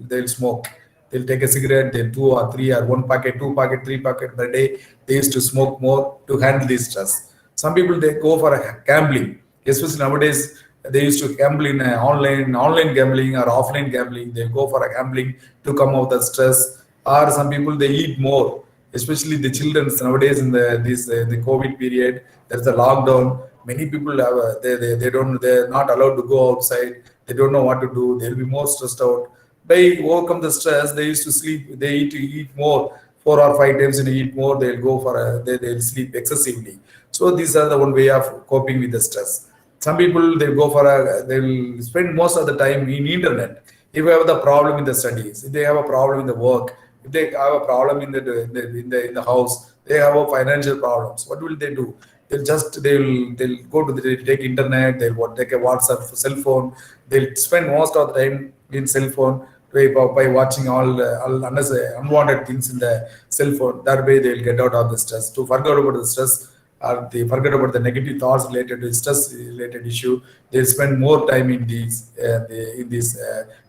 they'll smoke. They'll take a cigarette. They'll 2 or 3 or 1 packet, 2 packet, 3 packet per day. They used to smoke more to handle this stress. Some people they go for a gambling. Especially nowadays, they used to gamble in online gambling or offline gambling. They go for a gambling to come out the stress. Or some people they eat more, especially the children nowadays in the COVID period. There's a lockdown. Many people have they're not allowed to go outside. They don't know what to do. They'll be more stressed out. By overcome the stress, they used to sleep. They eat more, 4 or 5 times and eat more. They'll go for they'll sleep excessively. So these are the one way of coping with the stress. Some people they'll spend most of the time in internet. If they have the problem in the studies, if they have a problem in the work, if they have a problem in the house, they have a financial problems. What will they do? They'll take internet. They'll take a WhatsApp cell phone. They'll spend most of the time in cell phone by watching all unwanted things in the cell phone. That way they'll get out of the stress. To forget about the stress, or they forget about the negative thoughts related to stress related issue, they'll spend more time in these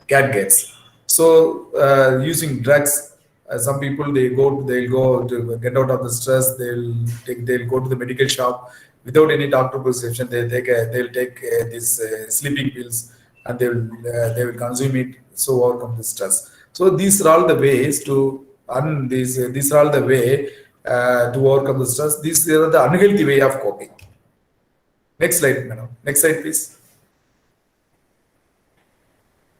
gadgets. So using drugs, some people they'll go to get out of the stress. They'll go to the medical shop without any doctor prescription. They'll take these sleeping pills, and they will consume it, so overcome the stress. So these are all the ways to to overcome the stress. These are the unhealthy way of coping. Next slide, madam. Next slide, please.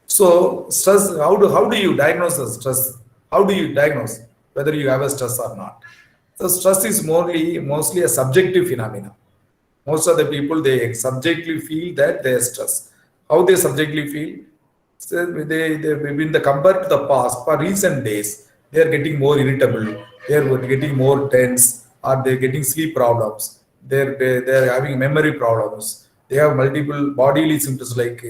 So stress, how do you diagnose the stress? How do you diagnose whether you have a stress or not? So stress is mostly a subjective phenomenon. Most of the people, they subjectively feel that they are stressed. How they subjectively feel? So when they compare to the past, for recent days, they are getting more irritable, they are getting more tense, or they're getting sleep problems. they're having memory problems. They have multiple bodily symptoms like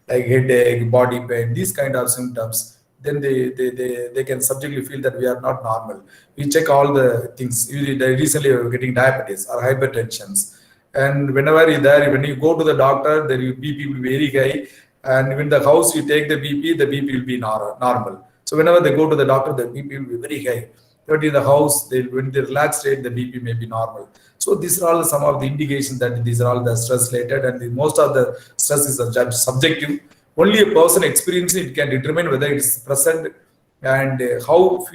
headache, body pain, these kind of symptoms. Then they can subjectively feel that we are not normal. We check all the things. Recently, we were getting diabetes or hypertensions. And whenever you're there, when you go to the doctor, the BP will be very high. And when the house you take the BP will be normal. So whenever they go to the doctor, the BP will be very high. But in the house, when they relax state, the BP may be normal. So these are all some of the indications that these are all the stress related, and most of the stress is subjective. Only a person experiencing it can determine whether it is present and how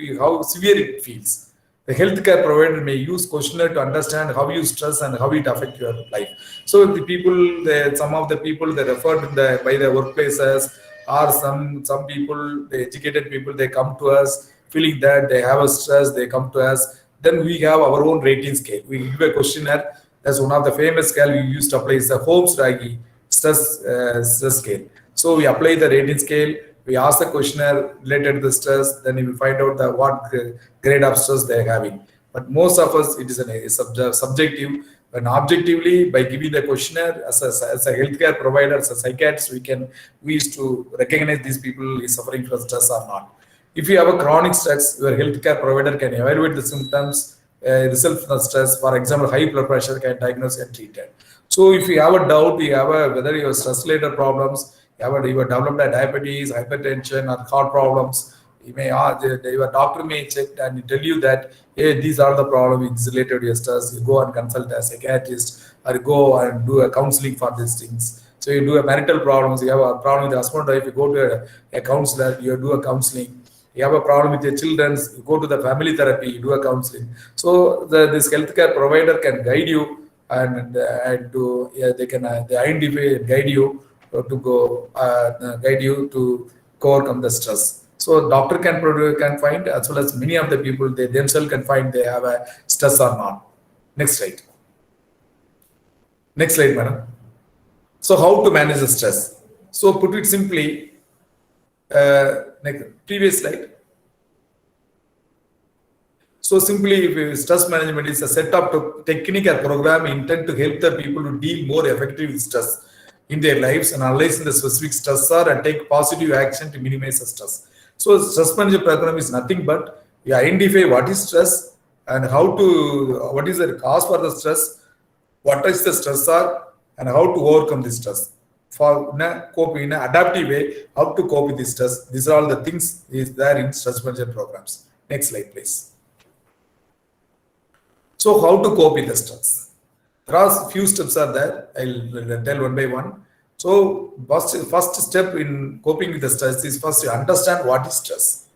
severe it feels. The healthcare provider may use questionnaire to understand how you stress and how it affects your life. So the people, some of the people they referred by the workplaces, or some people, the educated people, they come to us feeling that they have a stress, they come to us. Then we have our own rating scale. We give a questionnaire. That's one of the famous scale we used to apply is the Holmes-Rahe stress scale. So we apply the rating scale. We ask the questionnaire related to the stress. Then we find out what grade of stress they are having. But most of us, it is subjective. And objectively, by giving the questionnaire as a healthcare provider, as a psychiatrist, we used to recognize these people is suffering from stress or not. If you have a chronic stress, your healthcare provider can evaluate the symptoms result from the stress. For example, high blood pressure can diagnose and treat it. So if you have a doubt, whether you have stress-related problems, you have developed a diabetes, hypertension, or heart problems, your doctor may check and tell you that, hey, these are the problems related to your stress. You go and consult a psychiatrist, or go and do a counseling for these things. So you do a marital problems, you have a problem with the husband or wife, you go to a counselor, you do a counseling. You have a problem with your children, you go to the family therapy, you do a counseling. So this healthcare provider can guide you they identify and guide you to overcome the stress. So doctor can find, as well as many of the people, they themselves can find they have a stress or not. Next slide. Next slide, madam. So how to manage the stress? So put it simply, previous slide. So simply, stress management is a set of technique or program intended to help the people to deal more effectively with stress in their lives and analyze the specific stressor and take positive action to minimize the stress. So stress management program is nothing but you identify what is stress and what is the cause for the stress, what is the stressor, and how to overcome the stress. For cope in an adaptive way, how to cope with this stress. These are all the things is there in stress management programs. Next slide, please. So how to cope with the stress? There are few steps are there. I'll tell one by one. So first step in coping with the stress is first you understand what is stress.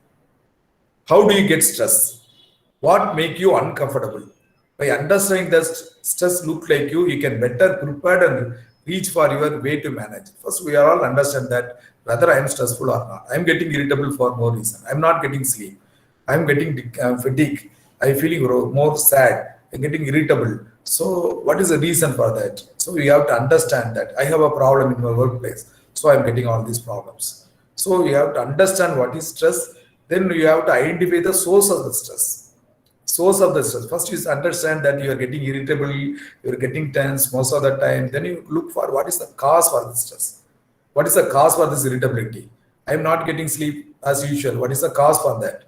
How do you get stress? What make you uncomfortable? By understanding that stress look like you can better prepare and reach for your way to manage. First, we are all understand that whether I am stressful or not. I am getting irritable for no reason. I am not getting sleep. I am getting fatigue. I am feeling more sad. I am getting irritable. So what is the reason for that? So we have to understand that I have a problem in my workplace. So I am getting all these problems. So you have to understand what is stress. Then you have to identify the source of the stress. Source of the stress. First, you understand that you are getting irritable, you are getting tense most of the time. Then you look for what is the cause for the stress. What is the cause for this irritability? I am not getting sleep as usual. What is the cause for that?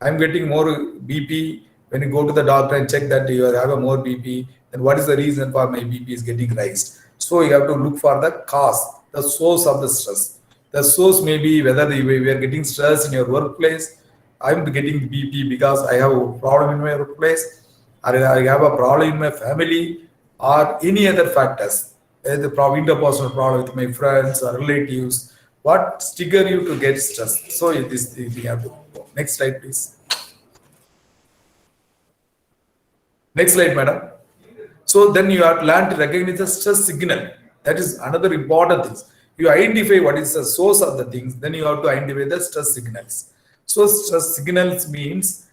I am getting more BP. When you go to the doctor and check that you have a more BP, then what is the reason for my BP is getting raised? So you have to look for the cause, the source of the stress. The source may be whether we are getting stress in your workplace. I'm getting BP because I have a problem in my workplace, or I have a problem in my family, or any other factors. The interpersonal problem with my friends or relatives. What trigger you to get stressed? So this we have to go. Next slide, please. Next slide, madam. So then you have to learn to recognize the stress signal. That is another important thing. You identify what is the source of the things, then you have to identify the stress signals. So stress signals means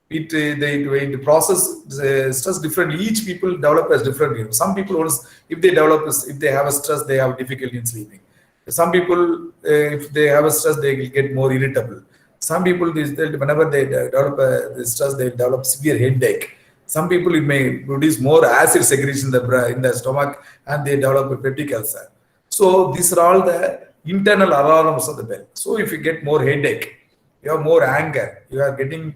they process stress differently. Each people develop as differently. Some people, if they have a stress, they have difficulty in sleeping. Some people, if they have a stress, they will get more irritable. Some people, whenever they develop the stress, they develop severe headache. Some people, it may produce more acid secretion in the stomach, and they develop a peptic ulcer. So these are all the internal alarms of the bell. So if you get more headache, you have more anger, you are getting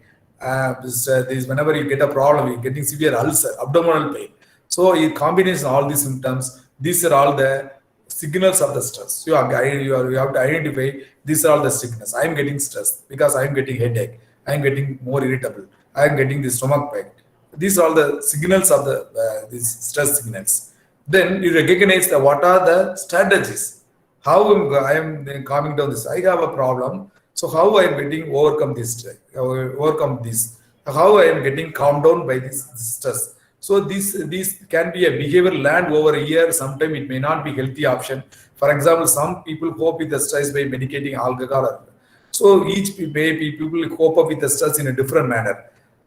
this whenever you get a problem, you're getting severe ulcer, abdominal pain. So in combination of all these symptoms, these are all the signals of the stress. You have to identify these are all the signals. I am getting stressed because I am getting headache. I am getting more irritable. I am getting the stomach pain. These are all the signals of the these stress signals. Then you recognize what are the strategies. How I am calming down this. I have a problem. So how I am getting overcome this? How I am getting calmed down by this stress? So these can be a behavior learned over a year. Sometimes it may not be healthy option. For example, some people cope with the stress by medicating alcohol. So each people cope up with the stress in a different manner.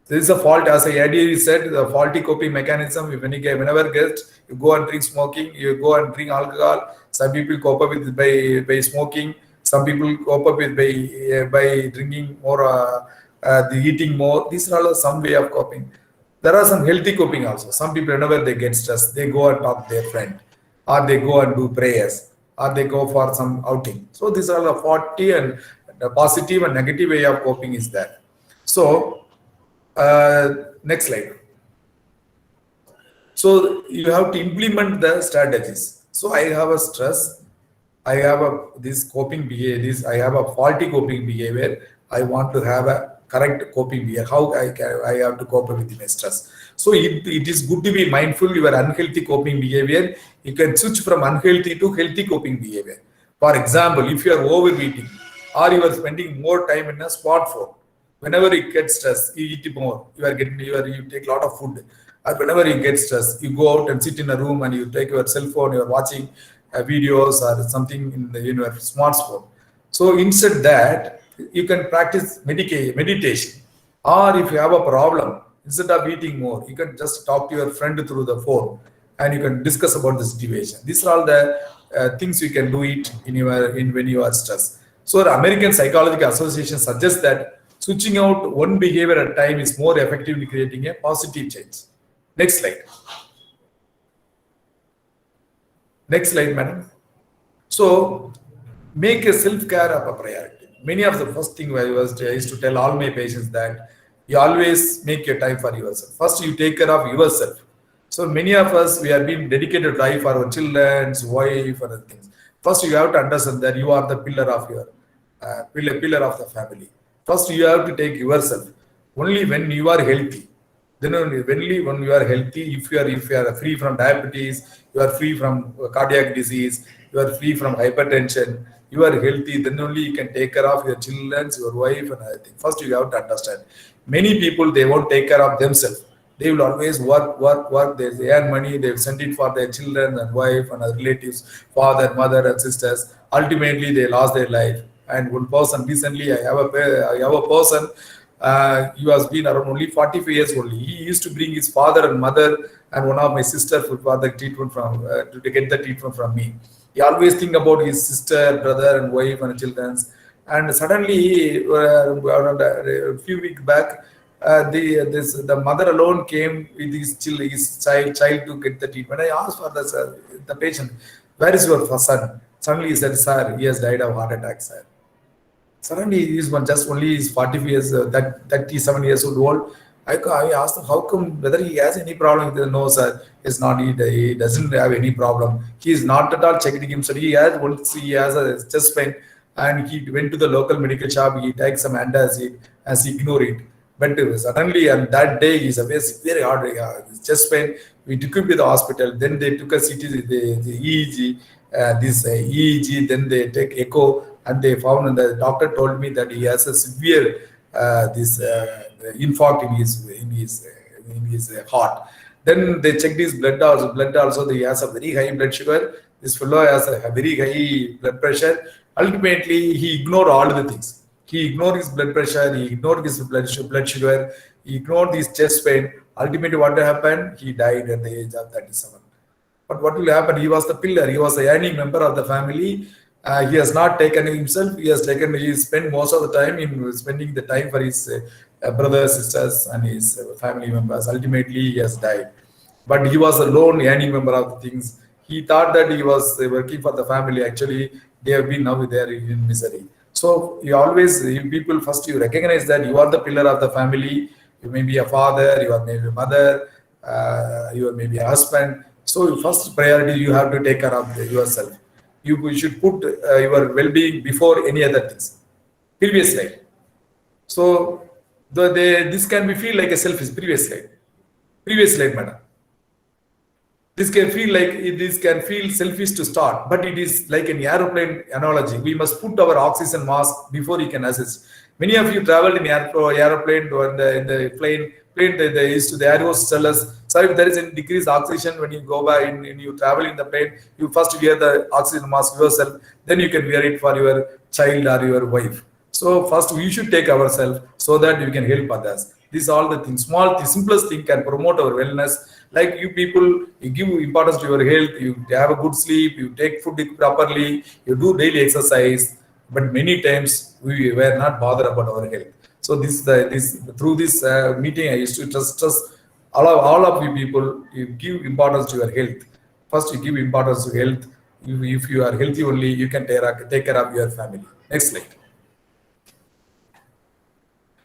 This is a fault, as I earlier said, the faulty coping mechanism. Whenever you go and drink smoking, you go and drink alcohol. Some people cope up with it by smoking. Some people cope up with by drinking more, eating more. These are all some way of coping. There are some healthy coping also. Some people, whenever they get stressed, they go and talk to their friend, or they go and do prayers, or they go for some outing. So these are the faulty and the positive and negative way of coping is that. So next slide. So you have to implement the strategies. So I have a stress. I have this coping behavior. I have a faulty coping behavior. I want to have a correct coping behavior. How I have to cope with my stress. So it is good to be mindful your unhealthy coping behavior. You can switch from unhealthy to healthy coping behavior. For example, if you are overeating or you are spending more time in a smartphone, whenever you get stressed, you eat more. You take a lot of food. Or whenever you get stressed, you go out and sit in a room and you take your cell phone. You are watching videos or something in your smartphone. So instead that, you can practice meditation. Or if you have a problem, instead of eating more, you can just talk to your friend through the phone and you can discuss about the situation. These are all the things you can do it when you are stressed. So the American Psychological Association suggests that switching out one behavior at a time is more effective in creating a positive change. Next slide. Next slide, madam. So make a self-care a priority. Many of the first thing I used to tell all my patients that you always make your time for yourself. First, you take care of yourself. So many of us, we have been dedicated life for our children's wife and other things. First, you have to understand that you are the pillar of your pillar of the family. First, you have to take yourself. Only when you are healthy, then only when you are healthy, if you are free from diabetes, you are free from cardiac disease, you are free from hypertension, you are healthy, then only you can take care of your children, your wife, and other things. First, you have to understand. Many people, they won't take care of themselves. They will always work. They earn money, they will send it for their children and wife and other relatives, father, mother, and sisters. Ultimately, they lost their life. And one person recently, I have a person. He was been around only 45 years only. He used to bring his father and mother and one of my sisters for the treatment to get the treatment from me. He always think about his sister, brother, and wife and children. And suddenly, around a few weeks back, the mother alone came with his child to get the treatment. I asked for the patient, "Where is your son?" Suddenly he said, "Sir, he has died of heart attack, sir." Suddenly, this one just only is 37 years old. I asked him, how come, whether he has any problem? He said, "No, sir, it's not. He doesn't have any problem. He is not at all checking himself. He has a chest pain, and he went to the local medical shop. He takes some antacid, as he ignored it. But suddenly, on that day, he's very hard chest pain. We took him to the hospital. Then they took a CT, the EEG, EEG. Then they take echo. And they found, and the doctor told me that he has a severe infarct in his heart. Then they checked his blood also. He has a very high blood sugar. This fellow has a very high blood pressure. Ultimately, he ignored all the things. He ignored his blood pressure. He ignored his blood sugar. He ignored his chest pain. Ultimately, what happened? He died at the age of 37. But what will happen? He was the pillar. He was a earning member of the family. He has not taken himself. He spent most of the time in spending the time for his brothers, sisters, and his family members. Ultimately, he has died. But he was a lone any member of the things. He thought that he was working for the family. Actually, they have been now there in misery. So people first you recognize that you are the pillar of the family. You may be a father, you are maybe a mother, you are maybe a husband. So first priority you have to take care of yourself. You should put your well-being before any other things. Previous slide. So this can be feel like a selfish. Previous slide. Previous slide, madam. This can feel selfish to start, but it is like an aeroplane analogy. We must put our oxygen mask before you can assist. Many of you traveled in aeroplane or in the plane. They used to the air hostess tell us, sorry, if there is a decreased oxygen when you go by and you travel in the plane, you first wear the oxygen mask yourself, then you can wear it for your child or your wife. So first we should take ourselves so that we can help others. These are all the things. The simplest thing can promote our wellness. Like you people, you give importance to your health, you have a good sleep, you take food properly, you do daily exercise. But many times we were not bothered about our health. So through this meeting, I used to just all of you people, you give importance to your health. First, you give importance to health. If you are healthy only, you can take care of your family. Next slide.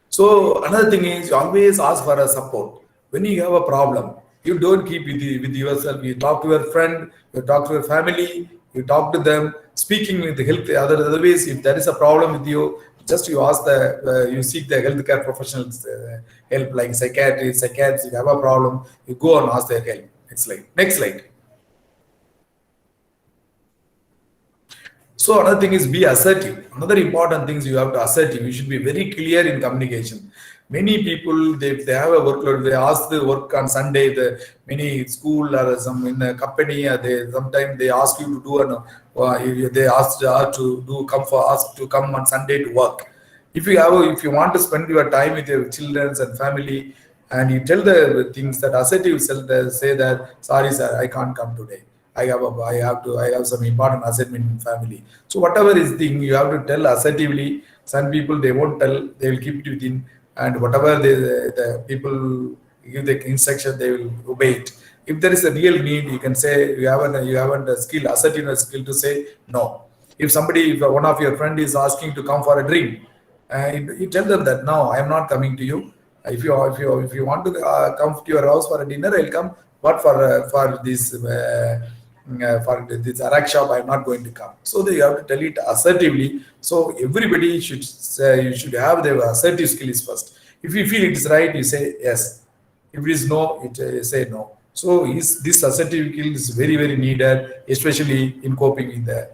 So another thing is you always ask for a support. When you have a problem, you don't keep with yourself. You talk to your friend, you talk to your family, you talk to them. Speaking with the health, other ways, if there is a problem with you, just you ask you seek the healthcare professionals help, like psychiatrists. If you have a problem, you go and ask their help. Next slide. So another thing is be assertive. Another important thing is you have to assertive. You should be very clear in communication. Many people, they have a workload. They ask the work on Sunday. Many school or some in a company, sometimes they ask you to do they ask to come on Sunday to work. If you want to spend your time with your children and family, and you tell the things that assertive say that sorry sir, I can't come today. I have some important assignment in family. So whatever is thing you have to tell assertively. Some people they won't tell, they will keep it within, and whatever the people give the instruction, they will obey it. If there is a real need, you can say you haven't a skill, assertive skill to say no. If one of your friend is asking to come for a drink, you tell them that no, I am not coming to you. If you want to come to your house for a dinner, I'll come. But for this arak shop, I'm not going to come. So they have to tell it assertively. So everybody should say, you should have the assertive skills first. If you feel it is right, you say yes. If it is no, you say no. So this assertive skill is very, very needed, especially in coping with the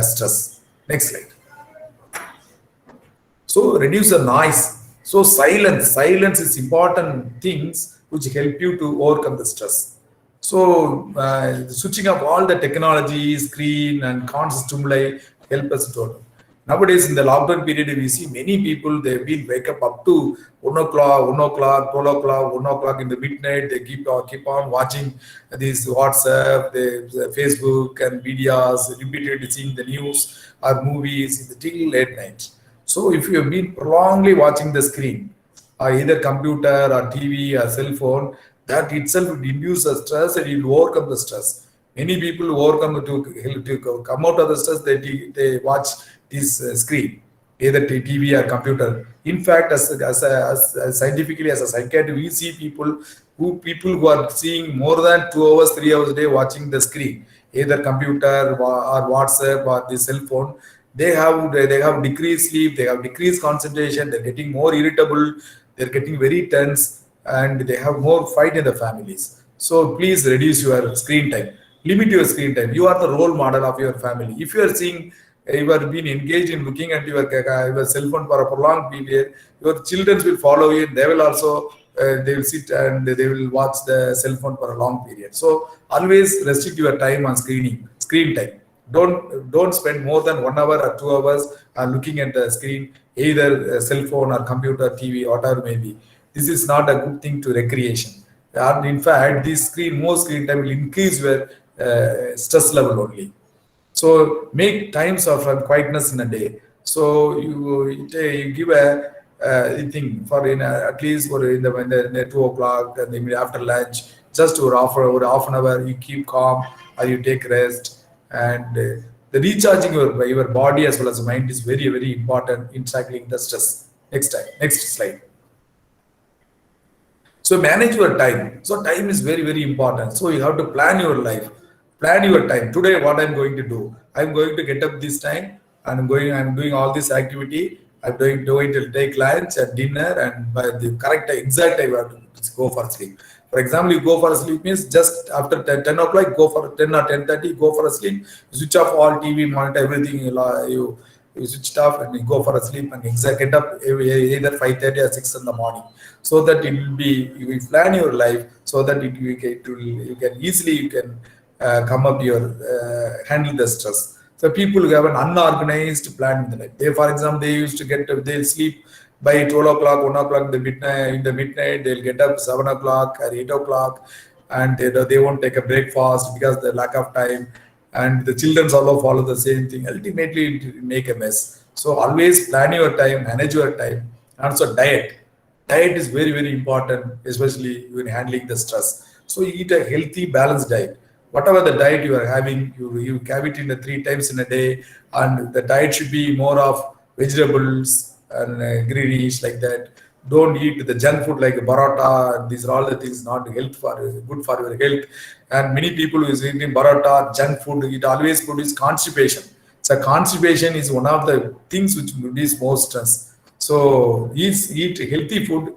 stress. Next slide. So reduce the noise. So silence is important things which help you to overcome the stress. So switching off all the technology, screen and constant stimuli help us to. Nowadays in the lockdown period, we see many people, they've been wake up to 1 o'clock, 12 o'clock, 1 o'clock in the midnight. They keep on watching these WhatsApp, the Facebook and videos, repeatedly seeing the news or movies till late night. So if you have been prolongedly watching the screen, either computer or TV or cell phone, that itself will induce a stress and it will overcome the stress. Many people overcome to come out of the stress, they watch this screen, either TV or computer. In fact, as scientifically, as a psychiatrist, we see people who are seeing more than 2 hours, 3 hours a day watching the screen, either computer or WhatsApp or the cell phone. They have decreased sleep, they have decreased concentration, they're getting more irritable, they're getting very tense, and they have more fight in the families. So please reduce your screen time. Limit your screen time. You are the role model of your family. If you are seeing, you are being engaged in looking at your cell phone for a prolonged period, your children will follow you. They will also, they will sit and they will watch the cell phone for a long period. So always restrict your time on screen time. Don't spend more than 1 hour or 2 hours looking at the screen, either cell phone or computer, TV, whatever may be. This is not a good thing to recreation. In fact, more screen time will increase your stress level only. So make times of quietness in a day. So you give a thing for at least for in the 2 o'clock and maybe after lunch, just or half an hour you keep calm or you take rest, and the recharging your body as well as mind is very very important in tackling the stress. Next slide. So manage your time. So time is very, very important. So you have to plan your life, plan your time. Today, what I'm going to do? I'm going to get up this time and I'm doing all this activity. I'm going to take lunch and dinner, and by the correct exact time, I have to go for sleep. For example, you go for sleep means just after 10 o'clock, go for 10 or 10:30, go for a sleep, switch off all TV, monitor, everything. You switch it off and you go for a sleep and get up either 5:30 or 6 in the morning, so that it will be, you will plan your life so that you can easily come up your handle the stress. So people who have an unorganized plan in the life, they, for example, they used to they'll sleep by 12 o'clock, 1 o'clock in the midnight, they'll get up 7 o'clock or 8 o'clock, and they won't take a breakfast because the lack of time, and the children also follow the same thing. Ultimately, it will make a mess. So always plan your time, manage your time, and also diet. Diet is very, very important, especially when handling the stress. So eat a healthy, balanced diet. Whatever the diet you are having, you have it in 3 times in a day, and the diet should be more of vegetables and greenish like that. Don't eat the junk food like paratha. These are all the things not good for your health. And many people who is eating paratha, junk food, it always produces constipation. So constipation is one of the things which produce more stress. So eat healthy food.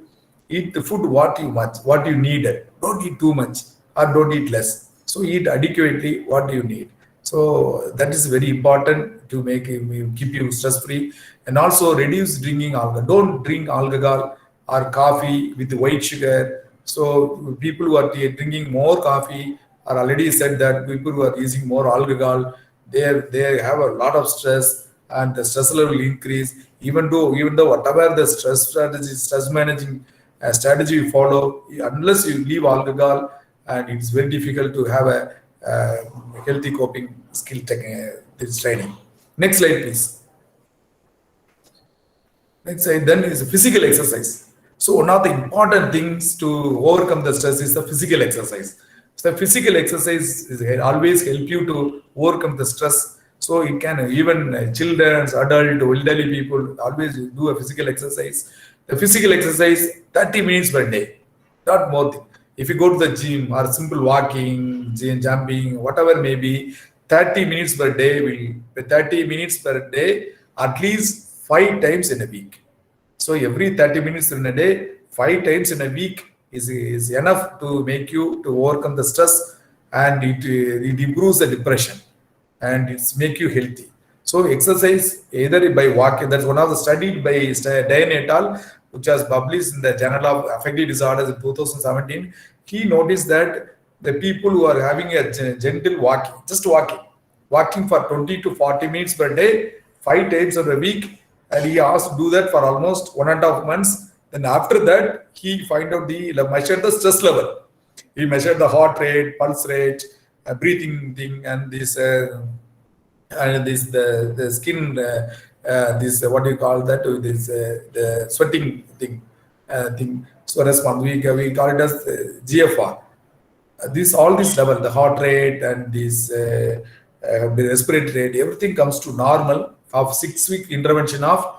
Eat the food what you need. Don't eat too much or don't eat less. So eat adequately what you need. So that is very important to keep you stress free, and also reduce drinking alcohol. Don't drink alcohol or coffee with white sugar. So people who are drinking more coffee are already said that people who are using more alcohol, they have a lot of stress, and the stress level will increase. Even though whatever the stress managing strategy you follow, unless you leave alcohol, and it's very difficult to have a healthy coping skill training. Next slide, please. Next slide then is physical exercise. So one of the important things to overcome the stress is the physical exercise. So physical exercise always help you to overcome the stress. So it can, even children, adult, elderly people always do a physical exercise. The physical exercise 30 minutes per day, not more thing. If you go to the gym or simple walking, jumping, whatever may be, 30 minutes per day at least 5 times in a week. So every 30 minutes in a day, 5 times in a week is enough to make you to overcome the stress, and it improves the depression and it's make you healthy. So exercise either by walking. That's one of the studied by Dayan et al., which was published in the Journal of Affective Disorders in 2017. He noticed that the people who are having a gentle walking for 20 to 40 minutes per day, 5 times in a week, and he asked to do that for almost 1.5 months. Then after that, he measured the stress level. He measured the heart rate, pulse rate, breathing thing, and the skin, what do you call that? The sweating thing. So response, we call it as GFR. All this level, the heart rate and the respiratory rate, everything comes to normal of 6-week intervention of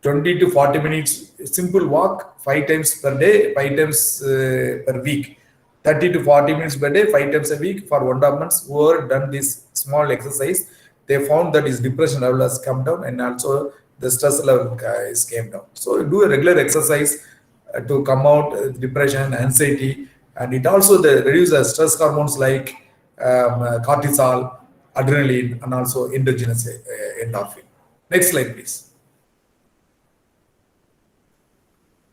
20 to 40 minutes simple walk, 5 times per day, 5 times per week, 30 to 40 minutes per day, 5 times a week for 1.5 months. Who are done this small exercise, they found that his depression level has come down, and also the stress level is came down. So do a regular exercise to come out depression, anxiety, and it also reduces stress hormones like cortisol, adrenaline, and also endogenous endorphin. Next slide, please.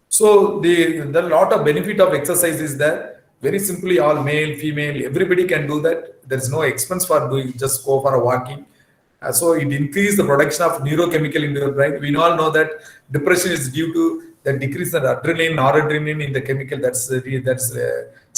So the lot of benefit of exercise is that very simply all male, female, everybody can do that. There is no expense for doing, just go for a walking. So it increases the production of neurochemical in your brain. We all know that depression is due to the decrease in adrenaline, noradrenaline in the chemical that's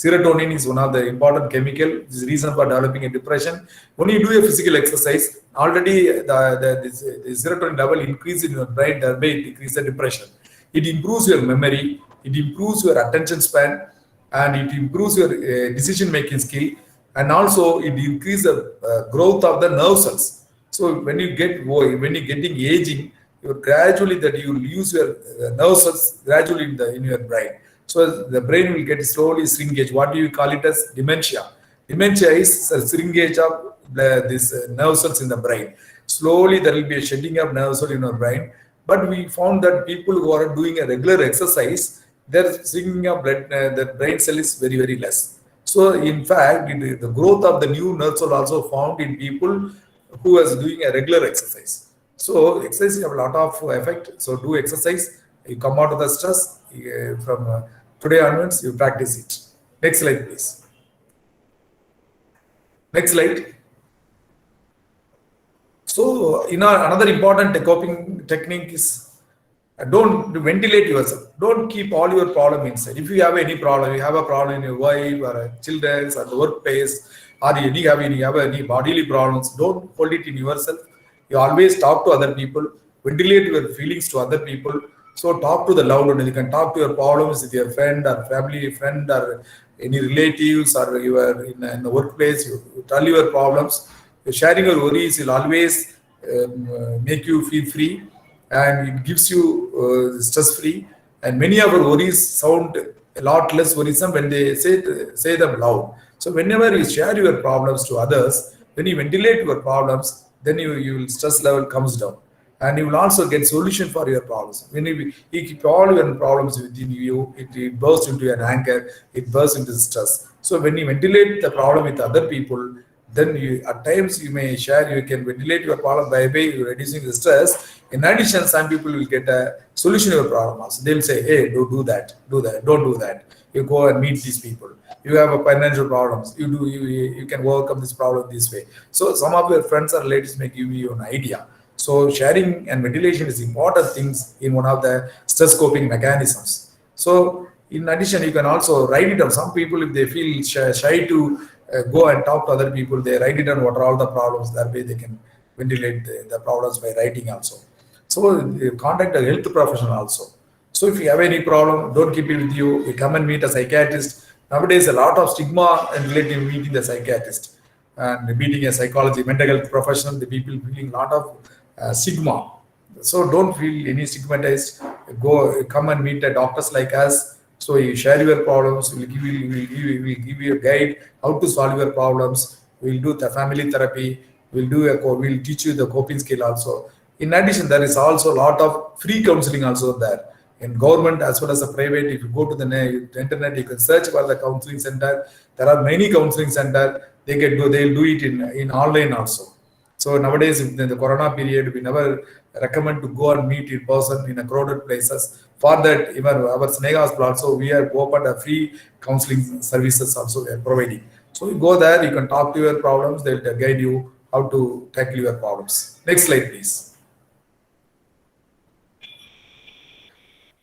Serotonin is one of the important chemical. This is reason for developing a depression. When you do a physical exercise, already the serotonin level increase in your brain, thereby it decreases the depression. It improves your memory, it improves your attention span, and it improves your decision-making skill, and also it increases the growth of the nerve cells. So when you're getting aging, you gradually that you lose your nerve cells gradually in your brain. So the brain will get slowly shrinkage. What do you call it as dementia? Dementia is a shrinkage of these nerve cells in the brain. Slowly there will be a shedding of nerve cells in your brain. But we found that people who are doing a regular exercise, their shrinking of the brain cell is very, very less. So in fact, the growth of the new nerve cell also found in people who is doing a regular exercise. So exercise have a lot of effect. So do exercise. You come out of the stress from today onwards. You practice it. Next slide, please. Next slide. So, another important coping technique is don't ventilate yourself. Don't keep all your problem inside. If you have any problem, you have a problem in your wife or children or the workplace, or you have any bodily problems, don't hold it in yourself. You always talk to other people. Ventilate your feelings to other people. So talk to the loved one. You can talk to your problems with your friend or family friend or any relatives, or you are in the workplace. You tell your problems. Sharing your worries will always make you feel free, and it gives you stress free. And many of our worries sound a lot less worrisome when they say them loud. So whenever you share your problems to others, when you ventilate your problems, then your stress level comes down, and you will also get solution for your problems. When you keep all your problems within you, it bursts into an anger, it bursts into stress. So when you ventilate the problem with other people, then at times you may share, you can ventilate your problem by reducing the stress. In addition, some people will get a solution to your problem also. They'll say, hey, don't do that, don't do that. You go and meet these people. You have a financial problems. You can overcome this problem this way. So some of your friends or relatives may give you an idea. So sharing and ventilation is important things in one of the stress coping mechanisms. So in addition, you can also write it down. Some people, if they feel shy to go and talk to other people, they write it down what are all the problems. That way they can ventilate the problems by writing also. So contact a health professional also. So if you have any problem, don't keep it with you. You come and meet a psychiatrist. Nowadays, a lot of stigma and related meeting the psychiatrist and meeting a psychology, mental health professional. The people feeling a lot of stigma. So don't feel any stigmatized. Come and meet the doctors like us. So you share your problems. We'll give you a guide how to solve your problems. We'll do the family therapy. We'll teach you the coping skill also. In addition, there is also a lot of free counseling also there. In government as well as the private, if you go to the internet, you can search for the counseling center. There are many counseling centers. They'll do it in online also. So nowadays, in the corona period, we never recommend to go and meet in person in a crowded places. For that, even our Sneha Hospital also, we have opened a free counseling services also we are providing. So you go there, you can talk to your problems. They'll guide you how to tackle your problems. Next slide, please.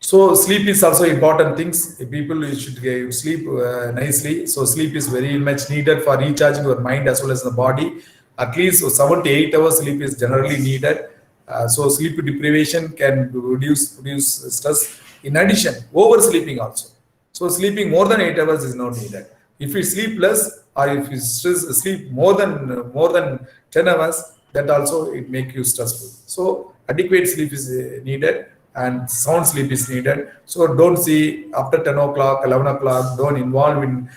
So sleep is also important things. People should sleep nicely. So sleep is very much needed for recharging your mind as well as the body. At least 7 to 8 hours sleep is generally needed. So sleep deprivation can reduce stress. In addition, oversleeping also. So sleeping more than 8 hours is not needed. If you sleep less or if you sleep more than 10 hours, that also it make you stressful. So adequate sleep is needed. And sound sleep is needed. So don't see after 10 o'clock, 11 o'clock, don't involve in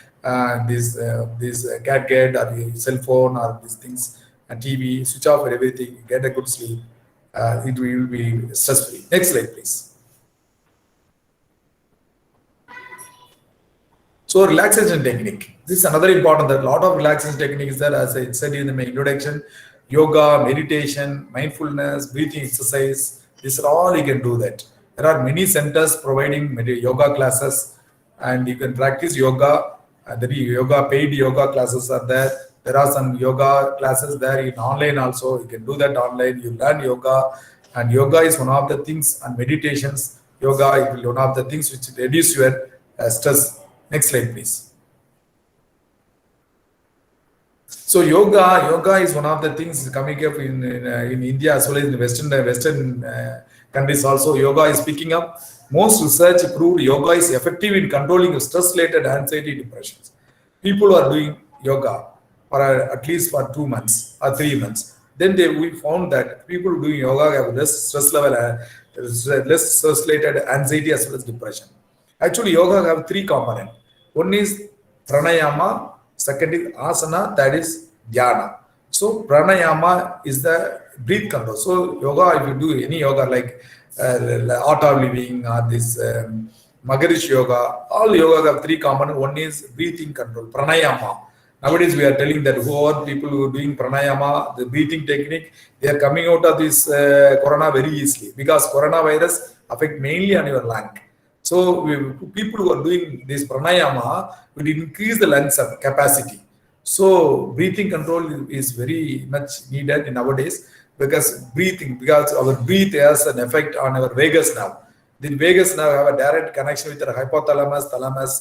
this gadget or the cell phone or these things, and TV, switch off everything, get a good sleep. It will be stress free. Next slide, please. So relaxation technique. This is another important. There are a lot of relaxation techniques there, as I said in the introduction. Yoga, meditation, mindfulness, breathing exercise. These are all you can do that. There are many centers providing yoga classes, and you can practice yoga. Paid yoga classes are there. There are some yoga classes there in online also. You can do that online. You learn yoga, and yoga is one of the things, and meditations. Yoga is one of the things which reduce your stress. Next slide, please. So yoga is one of the things coming up in India as well as in Western countries also. Yoga is picking up. Most research proved yoga is effective in controlling stress-related anxiety, depressions. People are doing yoga for at least for 2 months or 3 months. Then we found that people doing yoga have less stress level, less stress-related anxiety as well as depression. Actually, yoga have 3 components. One is pranayama, second is asana, that is dhyana. So pranayama is the breath control. So yoga, if you do any yoga like art of living or this Maharishi yoga, all yoga have 3 components. One is breathing control, pranayama. Nowadays, we are telling that whoever people who are doing pranayama, the breathing technique, they are coming out of this corona very easily because coronavirus affect mainly on your lung. So people who are doing this pranayama will increase the lungs capacity. So breathing control is very much needed nowadays because our breath has an effect on our vagus nerve. The vagus nerve have a direct connection with the hypothalamus, thalamus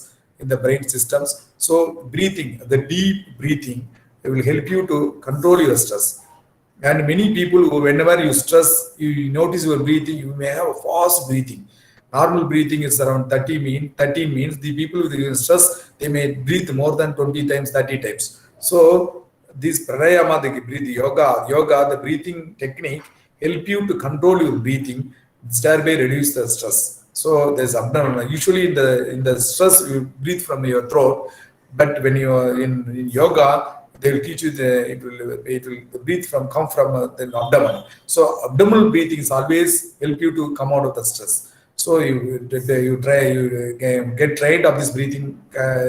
in the brain systems. So breathing, the deep breathing, it will help you to control your stress. And many people, whenever you stress, you notice your breathing, you may have a fast breathing. Normal breathing is around 13 means the people with stress, they may breathe more than 20 times, 30 times. So this pranayama, the breathe yoga, the breathing technique help you to control your breathing, thereby reduce the stress. So there's abdominal. Usually in the stress you breathe from your throat, but when you are in yoga, they will teach you it will breathe come from the abdomen. So abdominal breathing is always help you to come out of the stress. So you get trained of this breathing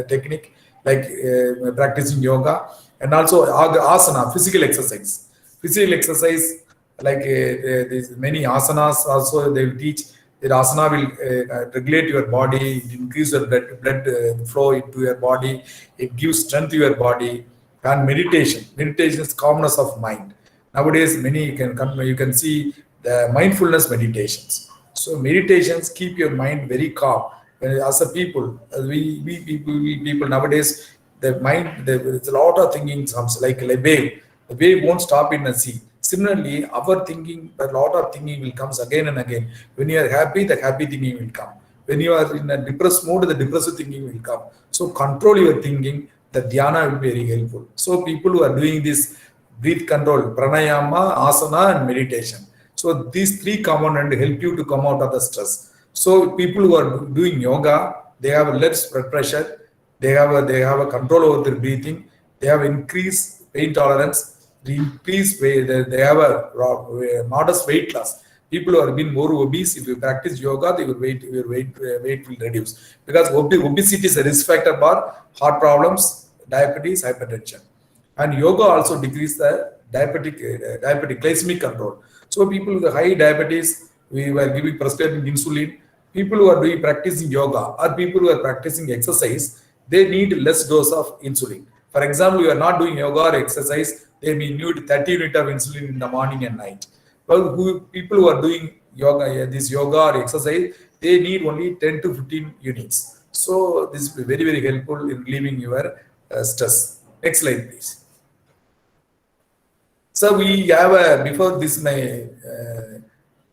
technique, like practicing yoga, and also asana, physical exercise. Physical exercise, like there's many asanas also they will teach. That asana will regulate your body, it increase your blood flow into your body, it gives strength to your body. And meditation is calmness of mind. Nowadays, you can see the mindfulness meditations. So meditations keep your mind very calm. As a people, we people nowadays, the mind, there's a lot of thinking comes like a wave. The wave won't stop in the sea. Similarly, our thinking, a lot of thinking will comes again and again. When you are happy, the happy thinking will come. When you are in a depressed mode, the depressive thinking will come. So control your thinking. The dhyana will be very helpful. So people who are doing this breath control, pranayama, asana, and meditation. So these 3 components help you to come out of the stress. So people who are doing yoga, they have less blood pressure, they have a control over their breathing, they have increased pain tolerance, they have a modest weight loss. People who have been more obese, if you practice yoga, your weight will reduce. Because obesity is a risk factor for heart problems, diabetes, hypertension. And yoga also decreases the diabetic glycemic control. So people with high diabetes, we were prescribing insulin. People who are practicing yoga or people who are practicing exercise, they need less dose of insulin. For example, you are not doing yoga or exercise, they may need 30 units of insulin in the morning and night. Well, people who are doing yoga or exercise, they need only 10 to 15 units. So this will be very, very helpful in relieving your stress. Next slide, please. So we have before this my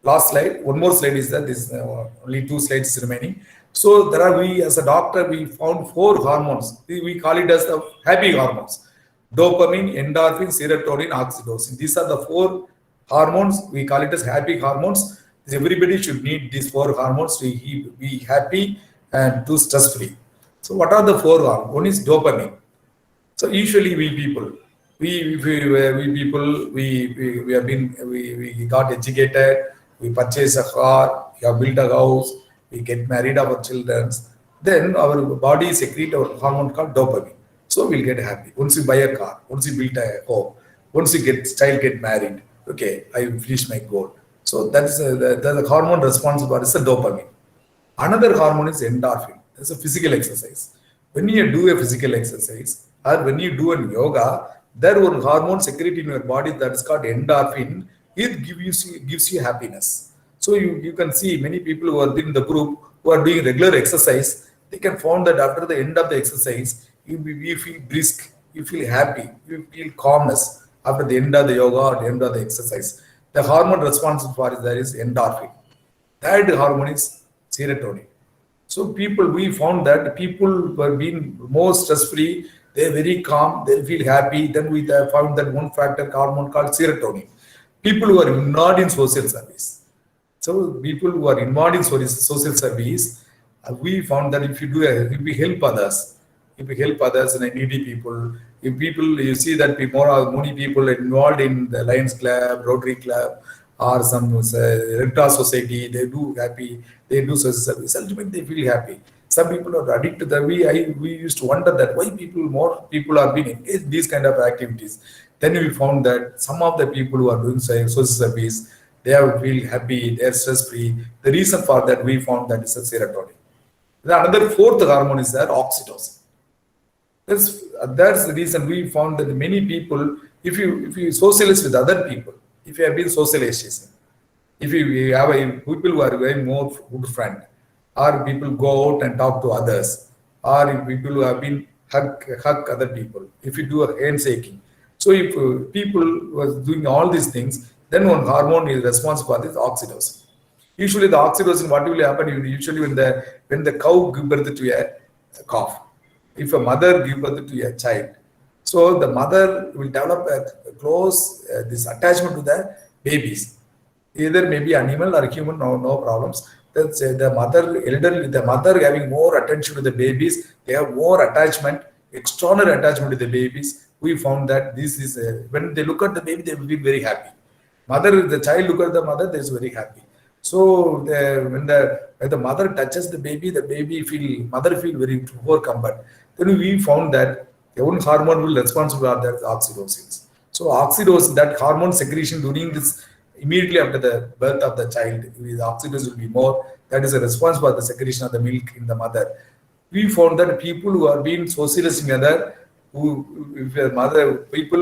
last slide. One more slide is that this only 2 slides remaining. So we as a doctor we found 4 hormones. We call it as the happy hormones: dopamine, endorphin, serotonin, oxytocin. These are the 4 hormones. We call it as happy hormones. Everybody should need these 4 hormones to be happy and to stress free. So what are the 4 hormones? One is dopamine. So usually we got educated, we purchase a car, we have built a house, we get married, our children. Then our body secrete a hormone called dopamine. So we'll get happy. Once you buy a car, once you build a home, once you get married, okay, I finished my goal. So that's the hormone responsible is the dopamine. Another hormone is endorphin. That's a physical exercise. When you do a physical exercise or when you do a yoga, there one hormone secreted in your body that is called endorphin. It gives you happiness. So you can see many people who are in the group who are doing regular exercise, they can find that after the end of the exercise, we feel brisk, you feel happy, you feel calmness after the end of the yoga or the end of the exercise. The hormone responsible for it, there is endorphin. That hormone is serotonin. So we found that people were being more stress-free, they're very calm, they feel happy. Then we found that one factor hormone called serotonin. People who are not in social service. So people who are involved in social service, we found that if if we help others, and needy people, if people, you see that many people involved in the Lions Club, Rotary Club, or some Red Cross Society, they do happy, they do social service. Ultimately, they feel happy. Some people are addicted to that. We used to wonder that why more people are being engaged in these kind of activities. Then we found that some of the people who are doing social service, they feel happy, they are stress free. The reason for that, we found that is a serotonin. Another fourth hormone is that oxytocin. That's the reason we found that many people, if you socialize with other people, if you have been socializing, if you have people who are very more good friend, or people go out and talk to others, or if people who have been hug other people, if you do a handshaking. So if people was doing all these things, then one hormone is responsible for this oxytocin. Usually the oxytocin, what will happen? Usually when the cow gives birth to a calf, if a mother gives birth to a child, so the mother will develop a close this attachment to the babies. Either maybe animal or human, no problems. That's the mother having more attention to the babies. They have more attachment, external attachment to the babies. We found that this is when they look at the baby, they will be very happy. The child look at the mother, they is very happy. So when the mother touches the baby mother feel very overcome. But then we found that the one hormone will responsible for that oxytocin. So oxytocin, that hormone secretion during this immediately after the birth of the child, the oxytocin will be more. That is a response for the secretion of the milk in the mother. We found that people who are being socializing other, people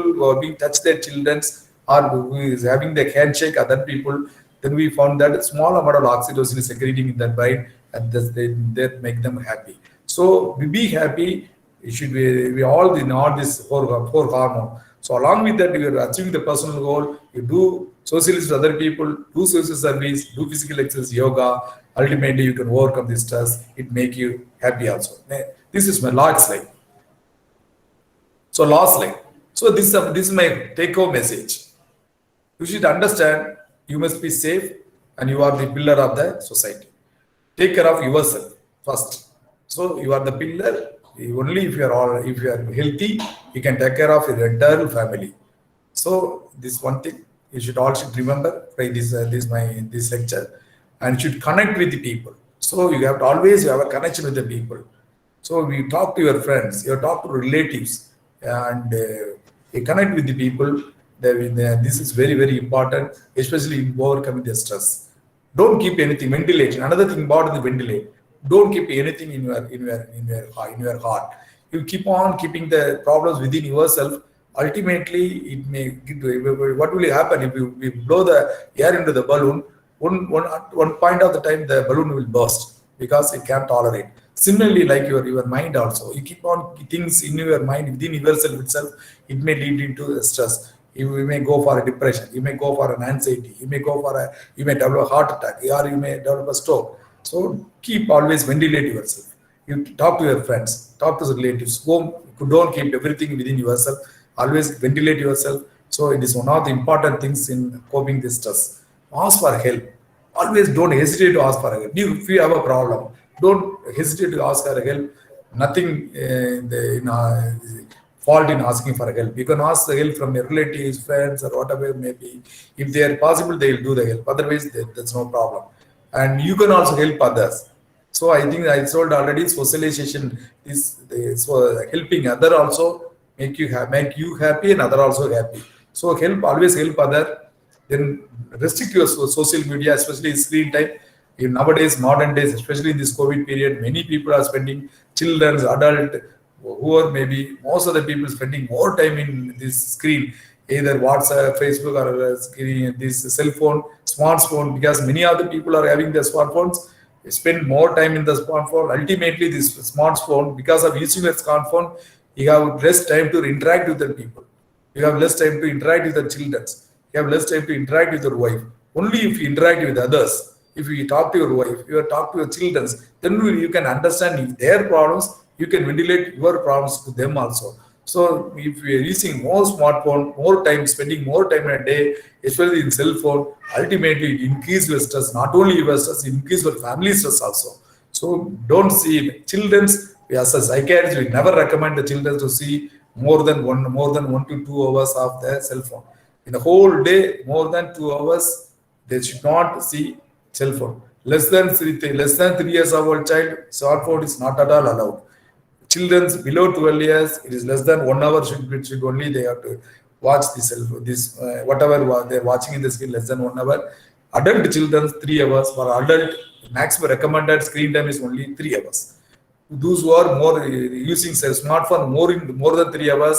who are being touched their children, or who is having the handshake other people, then we found that a small amount of oxytocin is secreting in that brain, and that make them happy. So we be happy. It should be we all in all this four hormone. So along with that, you are achieving the personal goal. You do socialize with other people, do social service, do physical exercise, yoga. Ultimately, you can overcome this stress. It make you happy also. This is my last slide. So last slide. So this is my take-home message. You should understand you must be safe, and you are the pillar of the society. Take care of yourself first. So you are the pillar. Only if you are healthy, you can take care of your entire family. So this one thing you should also remember by this lecture, and you should connect with the people. So you have to always have a connection with the people. So you talk to your friends, you talk to relatives, and you connect with the people. This is very, very important, especially in overcoming the stress. Don't keep anything. Ventilation. Another thing about the ventilate. Don't keep anything in your heart. You keep on keeping the problems within yourself. Ultimately, it may get to, what will happen if you blow the air into the balloon? One point of the time, the balloon will burst because it can't tolerate. Similarly, like your mind also, you keep on things in your mind within yourself itself. It may lead into stress. You may go for a depression. You may go for an anxiety. You may develop a heart attack, or you may develop a stroke. So keep always ventilate yourself. You talk to your friends, talk to the relatives. Don't keep everything within yourself. Always ventilate yourself. So it is one of the important things in coping this stress. Ask for help. Always don't hesitate to ask for help. If you have a problem, don't hesitate to ask for help. Nothing fault in asking for help. You can ask the help from your relatives, friends, or whatever it may be. If they are possible, they will do the help. Otherwise, that's no problem. And you can also help others. So I think I told already, socialization is helping other also make you happy, and other also happy. So always help other. Then restrict your social media, especially screen time. In nowadays, modern days, especially in this COVID period, many people are spending, children, adult, who are maybe most of the people spending more time in this screen, either WhatsApp, Facebook, or this cell phone, smartphone, because many other people are having their smartphones. They spend more time in the smartphone. Ultimately, this smartphone, because of using a smartphone, You have less time to interact with the people. You have less time to interact with the children. You have less time to interact with your wife. Only if you interact with others, if you talk to your wife, you talk to your children, then you can understand their problems. You can ventilate your problems to them also. So if you are using more smartphone, more time, spending more time in a day, especially in cell phone, ultimately it increases your stress. Not only your stress, it increases your family stress also. So don't see it. Children's, as a psychiatrist, we never recommend the children to see more than 1 to 2 hours of their cell phone. In the whole day, more than 2 hours, they should not see cell phone. Less than 3 years old child, smartphone is not at all allowed. Children below 12 years, it is less than 1 hour should only they have to watch the cell phone. Whatever they're watching in the screen, less than 1 hour. Adult children, 3 hours. For adult, maximum recommended screen time is only 3 hours. Those who are more using smartphone more than 3 hours,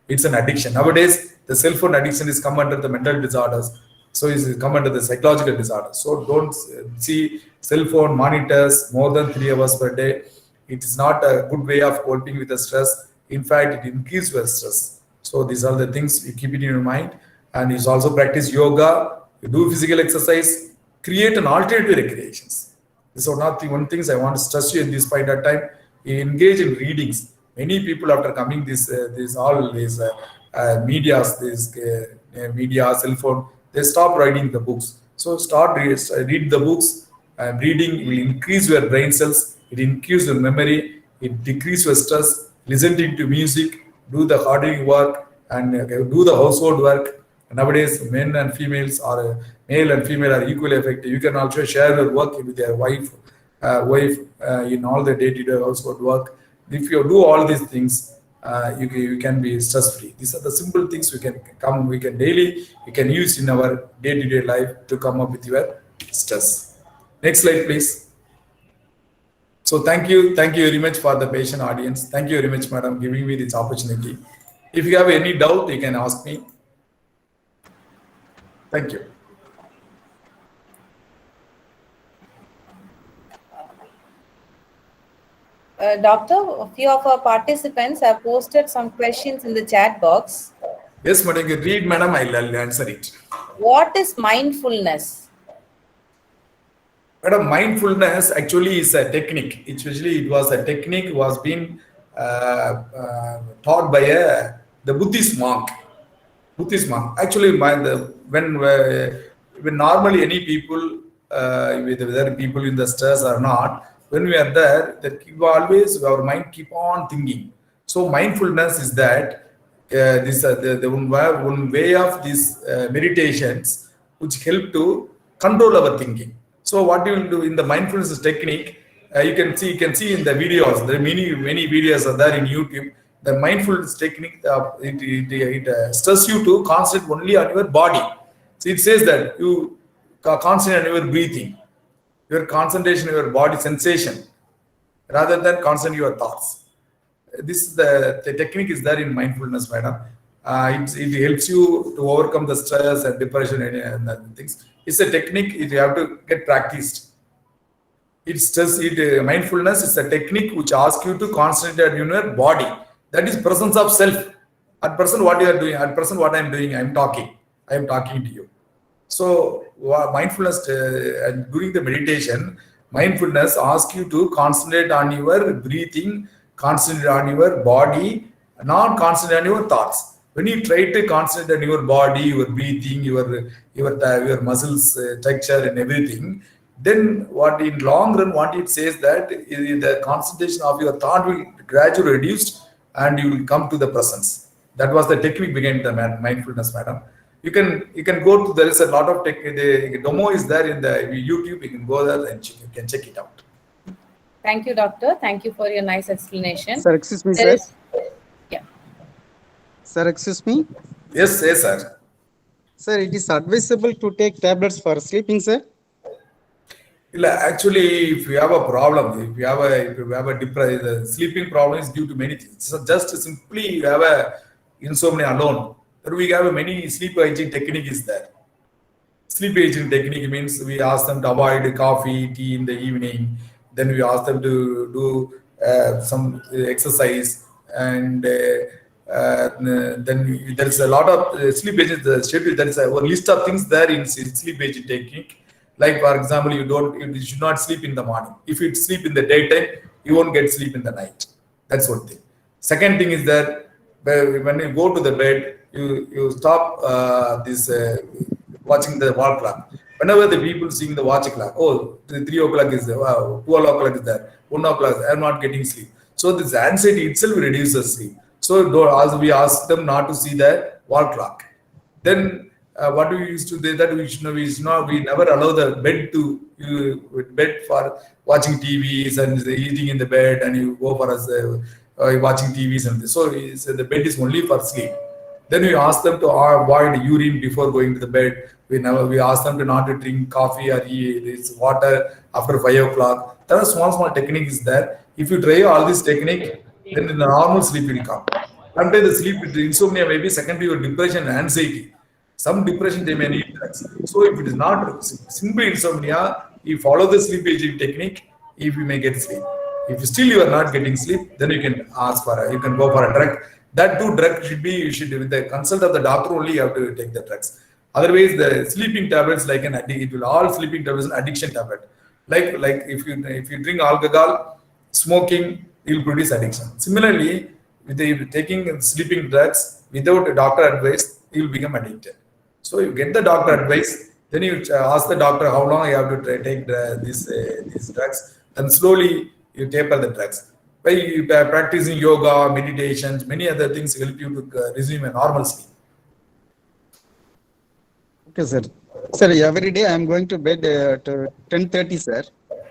it's an addiction. Nowadays, the cell phone addiction is come under the mental disorders. So it's come under the psychological disorder. So don't see cell phone monitors more than 3 hours per day. It is not a good way of coping with the stress. In fact, it increases your stress. So these are the things you keep it in your mind. And you also practice yoga, you do physical exercise, create an alternative recreations. These are not the one things I want to stress you in this point of time. You engage in readings. Many people after coming media, cell phone, they stop writing the books. So read the books. Reading will increase your brain cells. It increases your memory. It decreases your stress. Listening to music, do the gardening work, and do the household work. Nowadays, men and females are male and female are equally effective. You can also share your work with your wife in all the day-to-day household work. If you do all these things, you can be stress-free. These are the simple things we can use in our day-to-day life to come up with your stress. Next slide, please. So thank you very much for the patient audience. Thank you very much, madam, giving me this opportunity. If you have any doubt, you can ask me. Thank you. Doctor, a few of our participants have posted some questions in the chat box. Yes, madam, you read, madam, I'll answer it. What is mindfulness? Madam, mindfulness actually is a technique. It was a technique was being taught by the Buddhist monk. Actually, when normally any people, whether people in the stress or not, when we are there, our mind keep on thinking. So mindfulness is that one way of these meditations which help to control our thinking. So what you will do in the mindfulness technique, you can see in the videos. There are many videos are there in YouTube. The mindfulness technique it stress you to concentrate only on your body. So it says that you concentrate on your breathing, your concentration on your body sensation, rather than concentrate your thoughts. This is the technique is there in mindfulness, madam. It helps you to overcome the stress and depression and things. It's a technique. You have to get practiced. Mindfulness is a technique which asks you to concentrate on your body. That is presence of self. At present, what you are doing. At present, what I am doing. I am talking to you. So mindfulness and during the meditation, mindfulness asks you to concentrate on your breathing, concentrate on your body, not concentrate on your thoughts. When you try to concentrate on your body, your breathing, your muscles texture and everything, then what in long run what it says that the concentration of your thought will gradually reduce and you will come to the presence. That was the technique behind the mindfulness, madam. You can go to, there is a lot of the demo is there in the YouTube. You can go there and you can check it out. Thank you, doctor. Thank you for your nice explanation. Sir, excuse me, sir. Yeah. Sir, excuse me. Yes, sir. Sir, it is advisable to take tablets for sleeping, sir. Actually, if you have a problem, if you have a sleeping problem is due to many things. So just simply you have a insomnia alone. We have many sleep hygiene technique is there. Sleep hygiene technique means we ask them to avoid coffee, tea in the evening. Then we ask them to do some exercise. and then there is a lot of sleep agents. There is a list of things there in sleep agent technique. Like for example, you should not sleep in the morning. If you sleep in the daytime, you won't get sleep in the night. That's one thing. Second thing is that when you go to the bed, you stop watching the wall clock. Whenever the people seeing the watch clock, oh, 3 o'clock is there, wow, 12 o'clock is there, 1 o'clock, I'm not getting sleep. So this anxiety itself reduces sleep. So as we ask them not to see the wall clock. Then what we used to do that we never allow the bed for watching TVs and eating in the bed, and you go for watching TVs and this. So the bed is only for sleep. Then we ask them to avoid urine before going to the bed. We ask them to not to drink coffee or eat water after 5 o'clock. There are small techniques there. If you try all this technique, then the normal sleep will come. Sometimes the sleep insomnia may be secondary or depression and anxiety. Some depression they may need drugs. So if it is not simple insomnia, you follow the sleep aging technique, if you may get sleep. If still you are not getting sleep, then you can you can go for a drug. That too, drug should with the consult of the doctor only you have to take the drugs. Otherwise, the sleeping tablets all sleeping tablets an addiction tablet. Like if you drink alcohol, smoking, it will produce addiction. Similarly, with taking sleeping drugs without a doctor advice, you will become addicted. So you get the doctor advice, then you ask the doctor how long you have to take these drugs, and slowly you taper the drugs. By practicing yoga, meditations, many other things help you to resume a normal sleep. Okay, sir. Sir, every day I am going to bed at 10:30, sir.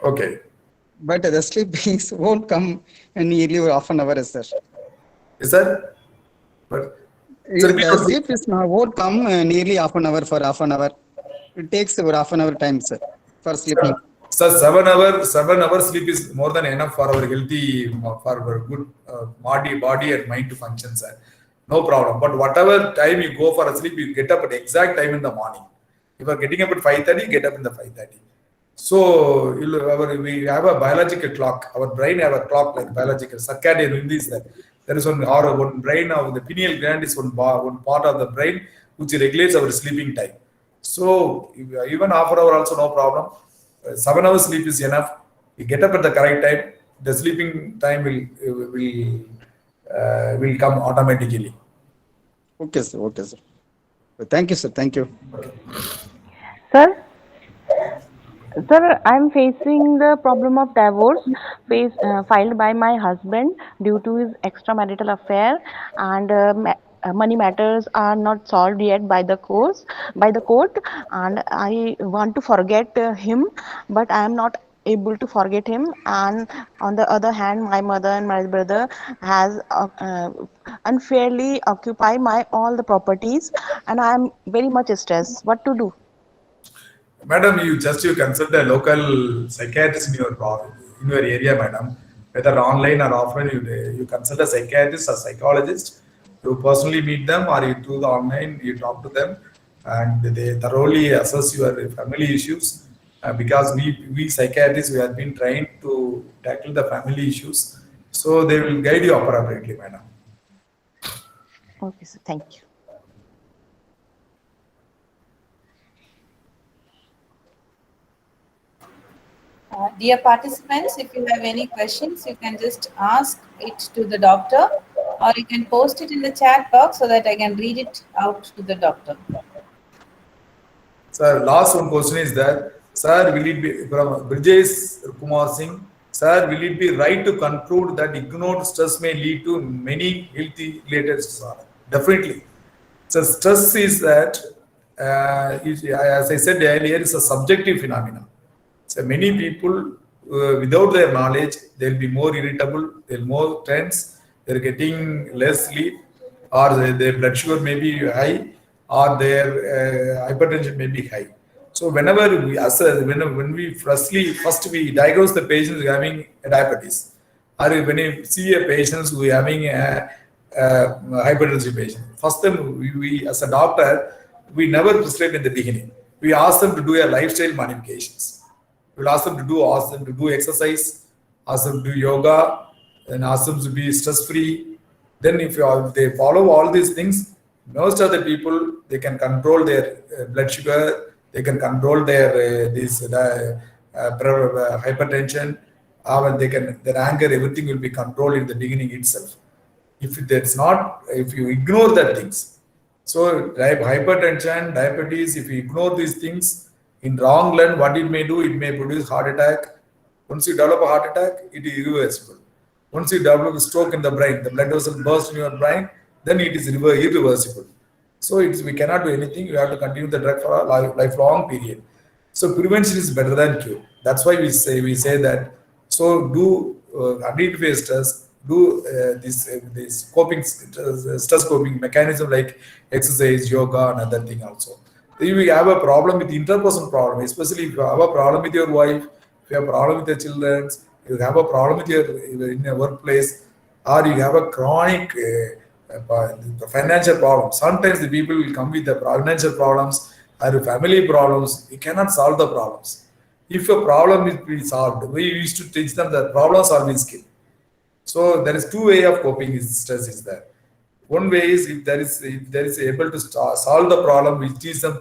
Okay. But the sleep won't come in nearly half an hour, sir. Is that? But The sleep won't come nearly half an hour for half an hour. It takes over half an hour time, sir, for sleeping. So 7 hours sleep is more than enough for our healthy, for our good body and mind to function, sir. No problem. But whatever time you go for a sleep, you get up at exact time in the morning. If you are getting up at 5:30, get up in the 5:30. So we have a biological clock. Our brain have a clock like biological circadian rhythm is that. There is one brain of the pineal gland is one part of the brain which regulates our sleeping time. So even half an hour also no problem. 7 hours sleep is enough. You get up at the correct time. The sleeping time will come automatically. Okay, sir. Okay, sir. Thank you, sir. Thank you. Sir, I'm facing the problem of divorce filed by my husband due to his extramarital affair, and money matters are not solved yet by the court, and I want to forget him, but I am not able to forget him. And on the other hand, my mother and my brother has unfairly occupied all the properties, and I am very much stressed. What to do? Madam, you consult a local psychiatrist in your area, madam. Whether online or offline, you consult a psychiatrist or psychologist. You personally meet them, or you do the online. You talk to them, and they thoroughly assess your family issues. Because we psychiatrists, we have been trained to tackle the family issues, so they will guide you appropriately, madam. Okay, sir. Thank you. Dear participants, if you have any questions, you can just ask it to the doctor, or you can post it in the chat box so that I can read it out to the doctor. Sir, last one question is that, sir, will it be from Brijesh Kumar Singh? Sir, will it be right to conclude that ignored stress may lead to many health-related disorders? Definitely. So stress is that, as I said earlier, it's a subjective phenomenon. So many people, without their knowledge, they'll be more irritable, they're more tense, they're getting less sleep, or their blood sugar may be high, or their hypertension may be high. So whenever we assess, when we first we diagnose the patient who is having diabetes, or when you see a patient who is having a hypertensive patient, first time we as a doctor, we never prescribe in the beginning. We ask them to do a lifestyle modifications. We'll ask them to do exercise, ask them to do yoga, and ask them to be stress-free, Then if they follow all these things, most of the people, they can control their blood sugar, they can control their hypertension, or their anger, everything will be controlled in the beginning itself. If you ignore that things, so hypertension, diabetes, if you ignore these things in wrong run, what it may do, it may produce heart attack. Once you develop a heart attack, it is irreversible. Once you develop a stroke in the brain, the blood vessel burst in your brain, then it is irreversible. So we cannot do anything. You have to continue the drug for a lifelong period. So prevention is better than cure. That's why we say that. So do identify stress, do this coping stress coping mechanism like exercise, yoga, and other thing also. If you have a problem with interpersonal problem, especially if you have a problem with your wife, if you have a problem with your children, you have a problem with in your workplace, or you have a chronic financial problem. Sometimes the people will come with the financial problems or family problems. We cannot solve the problems. If a problem is to be solved, we used to teach them the problem solving skill. So there is two way of coping with stress is there. One way is if there is able to solve the problem, we teach them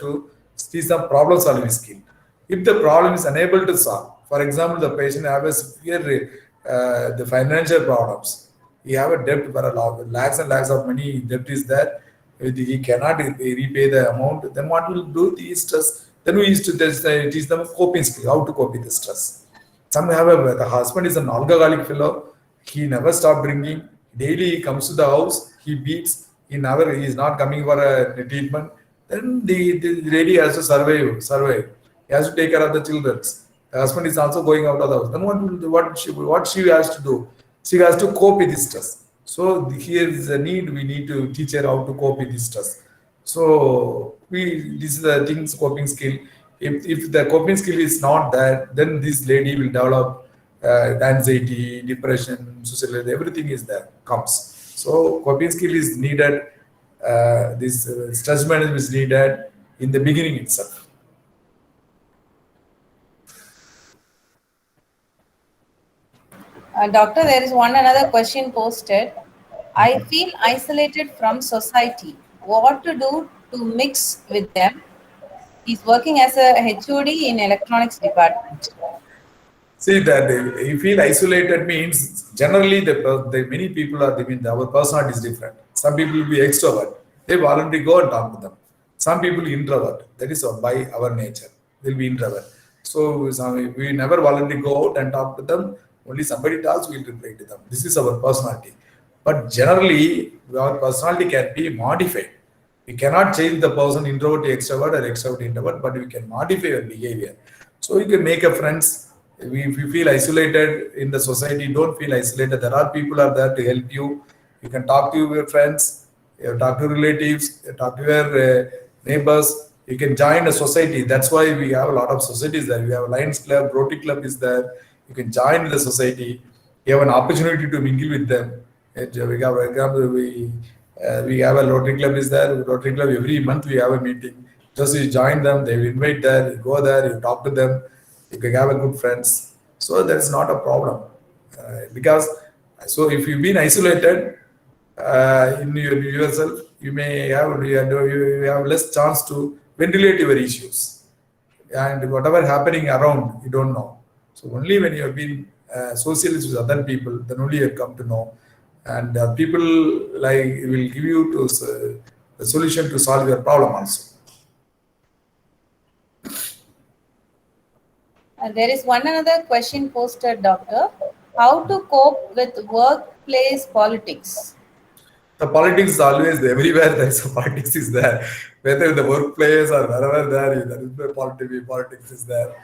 problem solving skill. If the problem is unable to solve, for example, the patient has a severe the financial problems. He have a debt for lakhs and lakhs of money. Debt is there. He cannot repay the amount. Then what will do? The stress. Then we used to teach them coping skill, how to cope with the stress. Some the husband is an alcoholic fellow. He never stopped drinking. Daily he comes to the house. He beats. He is not coming for a treatment. Then the lady has to survive. He has to take care of the children. The husband is also going out of the house. Then what she has to do? She has to cope with this stress. So here is a need. We need to teach her how to cope with this stress. So this is the things coping skill. If the coping skill is not there, then this lady will develop anxiety, depression, suicidal. Everything is there comes. So coping skill is needed. This stress management is needed in the beginning itself. Doctor, there is another question posted. I feel isolated from society. What to do to mix with them? He's working as a HOD in electronics department. See that you feel isolated means generally the many people are our personality is different. Some people will be extrovert. They voluntarily go and talk to them. Some people introvert. That is by our nature. They'll be introvert. So we never voluntarily go out and talk to them. Only somebody talks, we'll reply to them. This is our personality. But generally, our personality can be modified. We cannot change the person introvert to extrovert or extrovert to introvert, but we can modify your behavior. So you can make a friends. If you feel isolated in the society, don't feel isolated. There are people are there to help you. You can talk to your friends, you talk to relatives, you talk to your neighbors. You can join a society. That's why we have a lot of societies there. We have a Lions Club, Rotary Club is there. You can join the society. You have an opportunity to mingle with them. We have a Rotary Club is there. Rotary Club, every month we have a meeting. Just you join them, they will invite there, you go there, you talk to them, you can have a good friends. So that's not a problem. So if you've been isolated in yourself, you have less chance to ventilate your issues. And whatever happening around, you don't know. So only when you have been socialized with other people, then only you come to know. And people will give you the solution to solve your problem also. There is another question posted, Doctor. How to cope with workplace politics? The politics is always there. Everywhere there is a politics is there. Whether in the workplace or wherever there is the politics is there.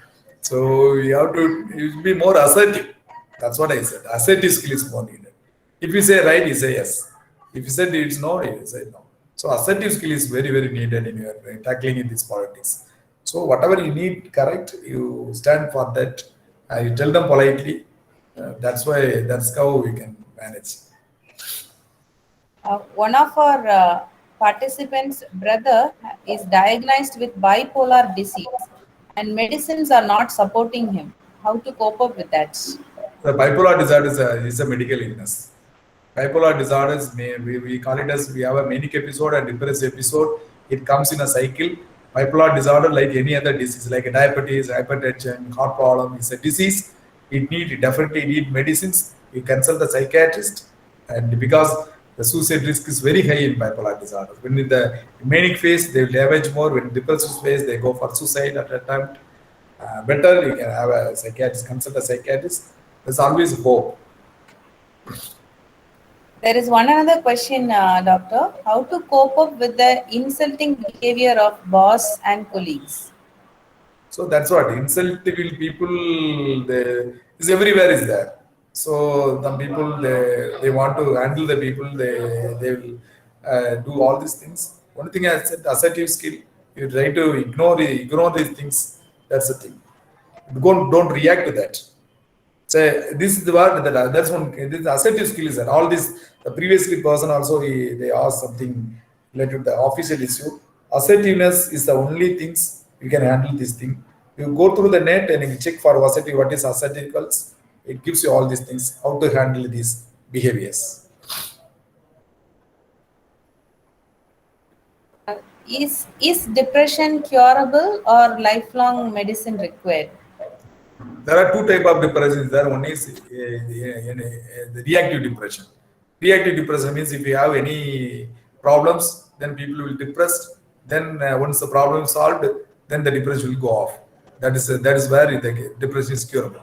So you have to be more assertive. That's what I said. Assertive skill is more needed. If you say right, you say yes. If you said it's no, you say no. So assertive skill is very, very needed in your tackling in this politics. So whatever you need, correct, you stand for that. You tell them politely. That's how we can manage. One of our participants' brother is diagnosed with bipolar disease, and medicines are not supporting him. How to cope up with that? The bipolar disorder is a medical illness. Bipolar disorders, we call it as we have a manic episode and depressive episode. It comes in a cycle. Bipolar disorder, like any other disease, like diabetes, hypertension, heart problem, is a disease. It definitely need medicines. You consult the psychiatrist, and because the suicide risk is very high in bipolar disorder. When in the manic phase, they will damage more. When in depressive phase, they go for suicide at attempt. Better you can have a psychiatrist, consult a psychiatrist. There's always hope. There is one another question, Doctor. How to cope up with the insulting behavior of boss and colleagues? So that's what insulting people is everywhere is there. So some people they want to handle the people, they will do all these things. One thing I said, assertive skill. You try to ignore these things. That's the thing. Don't react to that. So this is the word that's one. This assertive skill is that all this. The previously person also they asked something related to the official issue. Assertiveness is the only things you can handle this thing. You go through the net and you check for assertive. What is assertiveness? It gives you all these things how to handle these behaviors. Is depression curable or lifelong medicine required? There are two type of depressions. There one is the reactive depression. Reactive depression means if you have any problems, then people will depressed. Then once the problem is solved, then the depression will go off. That is where the depression is curable.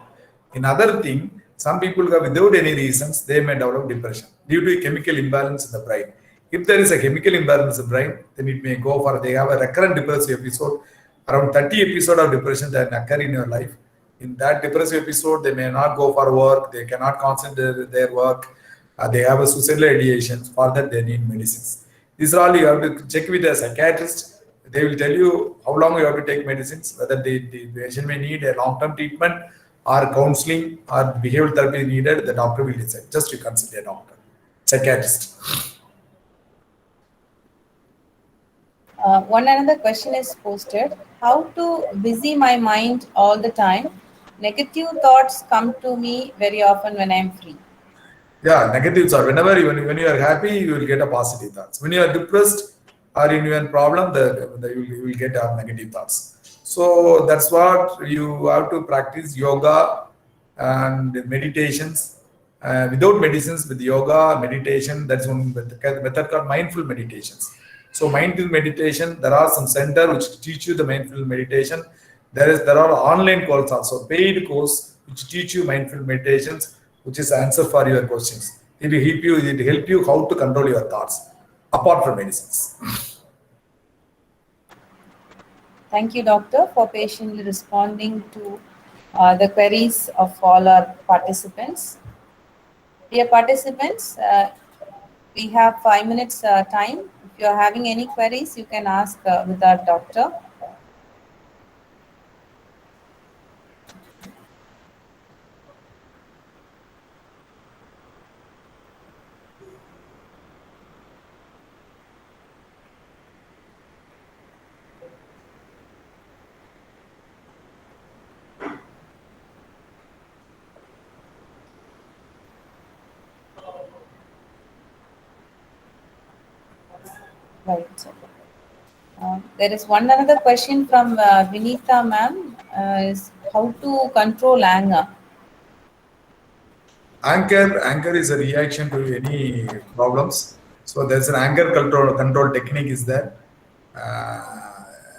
Another thing, some people have without any reasons they may develop depression due to a chemical imbalance in the brain. If there is a chemical imbalance in the brain, then it may go for they have a recurrent depressive episode. Around 30 episodes of depression that occur in your life. In that depressive episode, they may not go for work, they cannot concentrate their work, they have a suicidal ideation. For that, they need medicines. These are all you have to check with a psychiatrist. They will tell you how long you have to take medicines, whether the patient may need a long-term treatment or counseling or behavioral therapy needed. The doctor will decide. Just you consult a doctor, psychiatrist. One another question is posted. How to busy my mind all the time? Negative thoughts come to me very often when I'm free. Yeah, negatives are when you are happy, you will get a positive thoughts. When you are depressed or in your problem, you will get negative thoughts. So that's what you have to practice yoga and meditations. Without medicines, with yoga, meditation, that's one method called mindful meditations. So mindful meditation, there are some center which teach you the mindful meditation. There are online courses also, paid course which teach you mindful meditations, which is answer for your questions. It will help you how to control your thoughts apart from medicines. Thank you, Doctor, for patiently responding to the queries of all our participants. Dear participants, we have 5 minutes time. If you are having any queries, you can ask with our doctor. Right. There is one another question from Vinita ma'am. Is how to control anger? Anger is a reaction to any problems. So there's an anger control technique is there.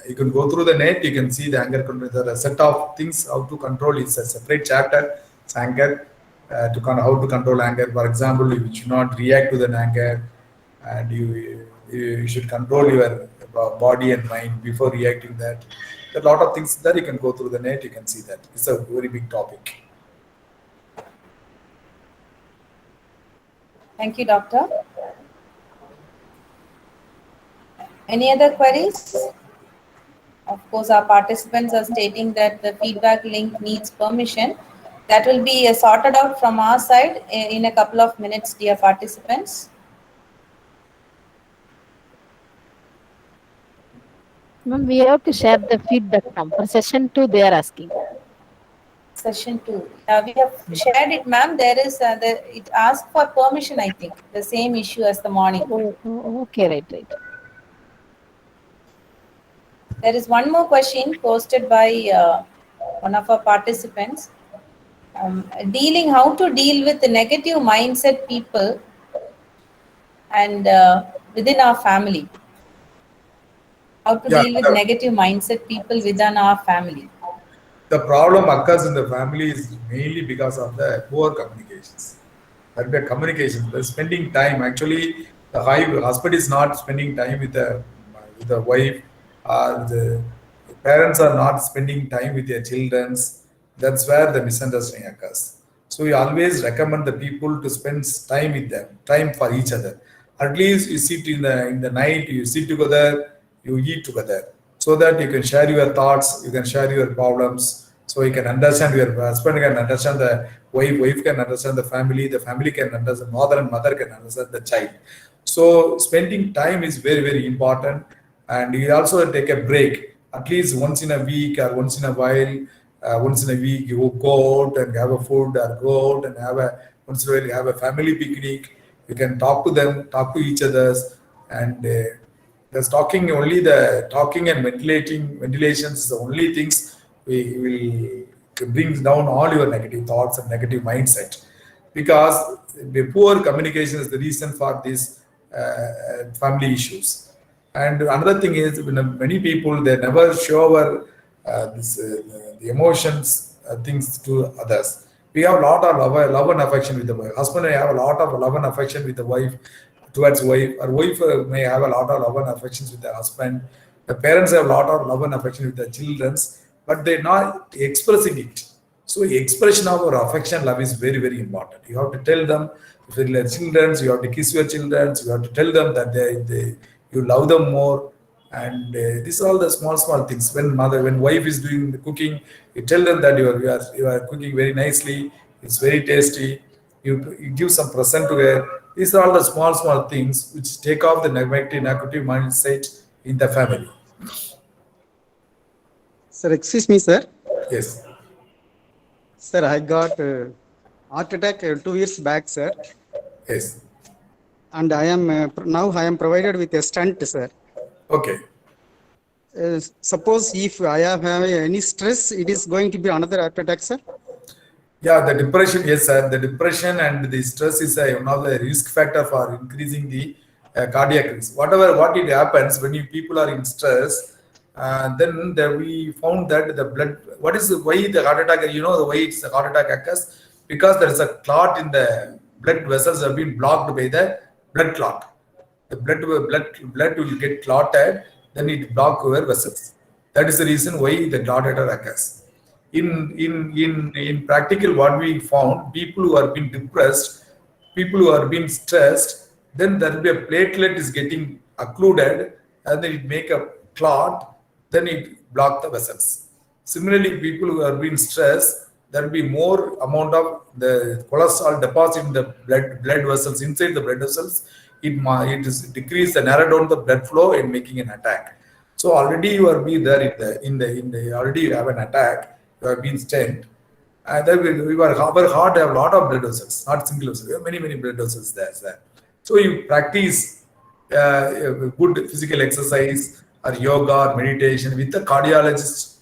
You can go through the net. You can see the anger control. There are a set of things how to control. It's a separate chapter. It's anger how to control anger. For example, you should not react to the anger, and you should control your body and mind before reacting that. There are a lot of things that you can go through the net. You can see that. It's a very big topic. Thank you, Doctor. Any other queries? Of course, our participants are stating that the feedback link needs permission. That will be sorted out from our side in a couple of minutes, dear participants. Ma'am, we have to share the feedback from for session 2 they are asking. Session 2. We have shared it, ma'am. There is, it asked for permission, I think. The same issue as the morning. Okay, right. There is one more question posted by one of our participants. How to deal with the negative mindset people and within our family. How to deal with negative mindset people within our family. The problem occurs in the family is mainly because of the poor communications. That the communication, the spending time. Actually, the husband is not spending time with the wife, the parents are not spending time with their children. That's where the misunderstanding occurs. So we always recommend the people to spend time with them, time for each other. At least you sit in the night, you sit together, you eat together, so that you can share your thoughts, you can share your problems, so you can understand your husband can understand the wife can understand the family can understand mother, and mother can understand the child. So spending time is very, very important. And you also take a break at least once in a week or once in a while. Once in a week you go out and have a food, or go out and have a once in a while you have a family picnic. You can talk to them, talk to each others, and there's talking, only the talking and ventilations is the only things we will brings down all your negative thoughts and negative mindset. Because the poor communication is the reason for these family issues. And another thing is, many people, they never show our the emotions, things to others. We have a lot of love and affection with the wife. Husband may have a lot of love and affection with the wife, towards wife, or wife may have a lot of love and affections with the husband. The parents have a lot of love and affection with their children, but they're not expressing it. So expression of our affection, love is very, very important. You have to tell them, if they're children, you have to kiss your children, you have to tell them that you love them more. And these are all the small things. When wife is doing the cooking, you tell them that you are cooking very nicely, it's very tasty. You give some present to her. These are all the small things which take off the negative mindset in the family. Sir, excuse me, sir. Yes. Sir, I got heart attack 2 years back, sir. Yes. And I am now I am provided with a stent, sir. Okay. Suppose if I have any stress, it is going to be another heart attack, sir? Yeah, the depression, yes, sir. The depression and the stress is one of the risk factor for increasing the cardiac risk. What it happens when people are in stress, then we found that the blood. Why the heart attack? The way it's the heart attack occurs, because there is a clot in the blood vessels have been blocked by the blood clot. The blood will get clotted, then it block our vessels. That is the reason why the clot attack occurs. In practical, what we found, people who are being depressed, people who are being stressed, then there will be a platelet is getting occluded, and then it make a clot, then it block the vessels. Similarly, people who are being stressed, there will be more amount of the cholesterol deposit in the blood vessels, inside the blood vessels. It is decrease and narrow down the blood flow and making an attack. So already you are be there already you have an attack, you have been stent, and then our heart have a lot of blood vessels, not single vessels. We have many blood vessels there. So you practice good physical exercise or yoga or meditation with the cardiologist,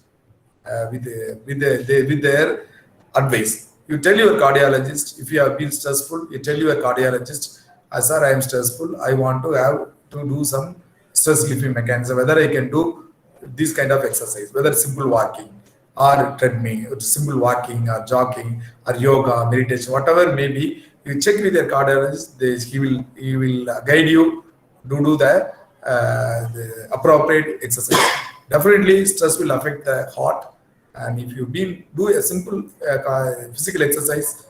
with their advice. You tell your cardiologist, if you have been stressful, you tell your cardiologist, sir, I am stressful, I want to do some stress relief mechanism, whether I can do this kind of exercise, whether simple walking or treadmill, simple walking or jogging or yoga, meditation, whatever may be. You check with your cardiologist, he will guide you to do the appropriate exercise. Definitely, stress will affect the heart, and if you do a simple physical exercise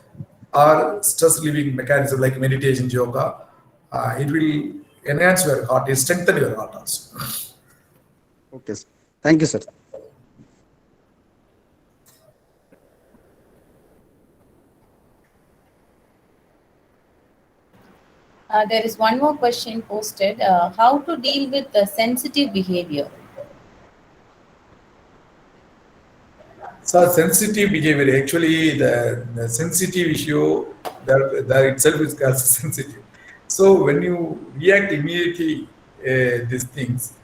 or stress relieving mechanism like meditation, yoga, it will enhance your heart, it strengthen your heart also. Okay, sir. Thank you, sir. There is one more question posted. How to deal with sensitive behavior? So sensitive behavior, actually the sensitive issue, that itself is called sensitive. So when you react immediately, these things,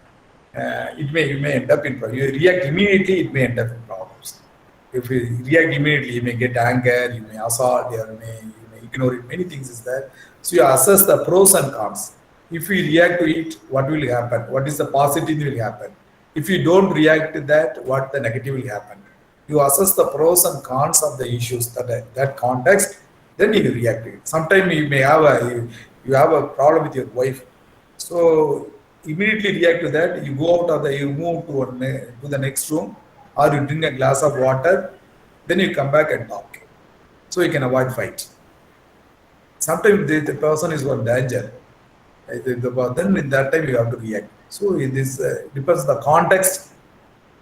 you may end up in problems. You react immediately, it may end up in problems. If you react immediately, you may get anger, you may assault, you may ignore it. Many things is there. So you assess the pros and cons. If you react to it, what will happen? What is the positive will happen? If you don't react to that, what the negative will happen? You assess the pros and cons of the issues that context, then you react to it. Sometimes you may have you have a problem with your wife, so immediately react to that. You go out of you move to the next room, or you drink a glass of water, then you come back and talk, so you can avoid fight. Sometimes the person is in danger, then in that time you have to react. So this depends on the context.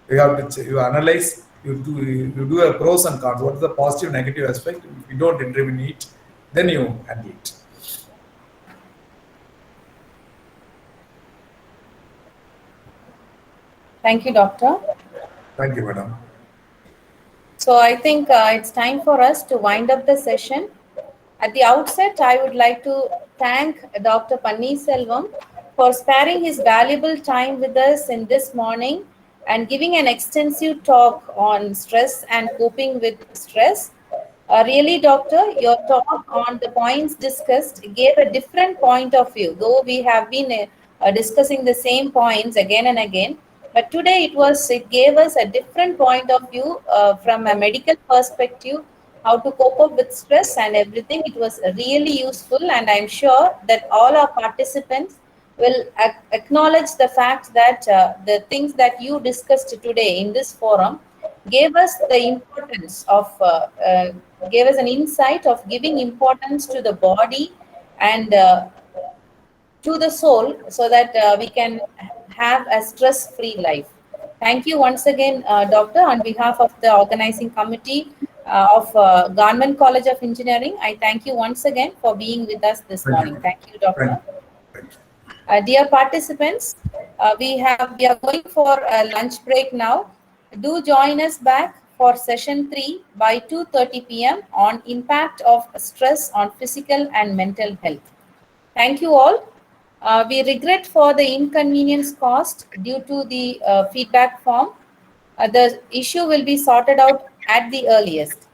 You have to you analyze. You do a pros and cons. What is the positive, negative aspect? If you don't intervene it, then you handle it. Thank you, Doctor. Thank you, madam. So I think it's time for us to wind up the session. At the outset, I would like to thank Dr. Panneerselvam for sparing his valuable time with us in this morning and giving an extensive talk on stress and coping with stress. Really, Doctor, your talk on the points discussed gave a different point of view, though we have been discussing the same points again and again. But today it gave us a different point of view from a medical perspective, how to cope up with stress and everything. It was really useful, and I'm sure that all our participants will acknowledge the fact that the things that you discussed today in this forum gave us the importance of, gave us an insight of giving importance to the body and to the soul, so that we can have a stress-free life. Thank you once again, Doctor, on behalf of the organizing committee of Government College of Engineering. I thank you once again for being with us this morning. Thank you, Doctor. Dear participants, we are going for a lunch break now. Do join us back for session 3 by 2:30 p.m. on impact of stress on physical and mental health. Thank you all. We regret for the inconvenience caused due to the feedback form. The issue will be sorted out at the earliest.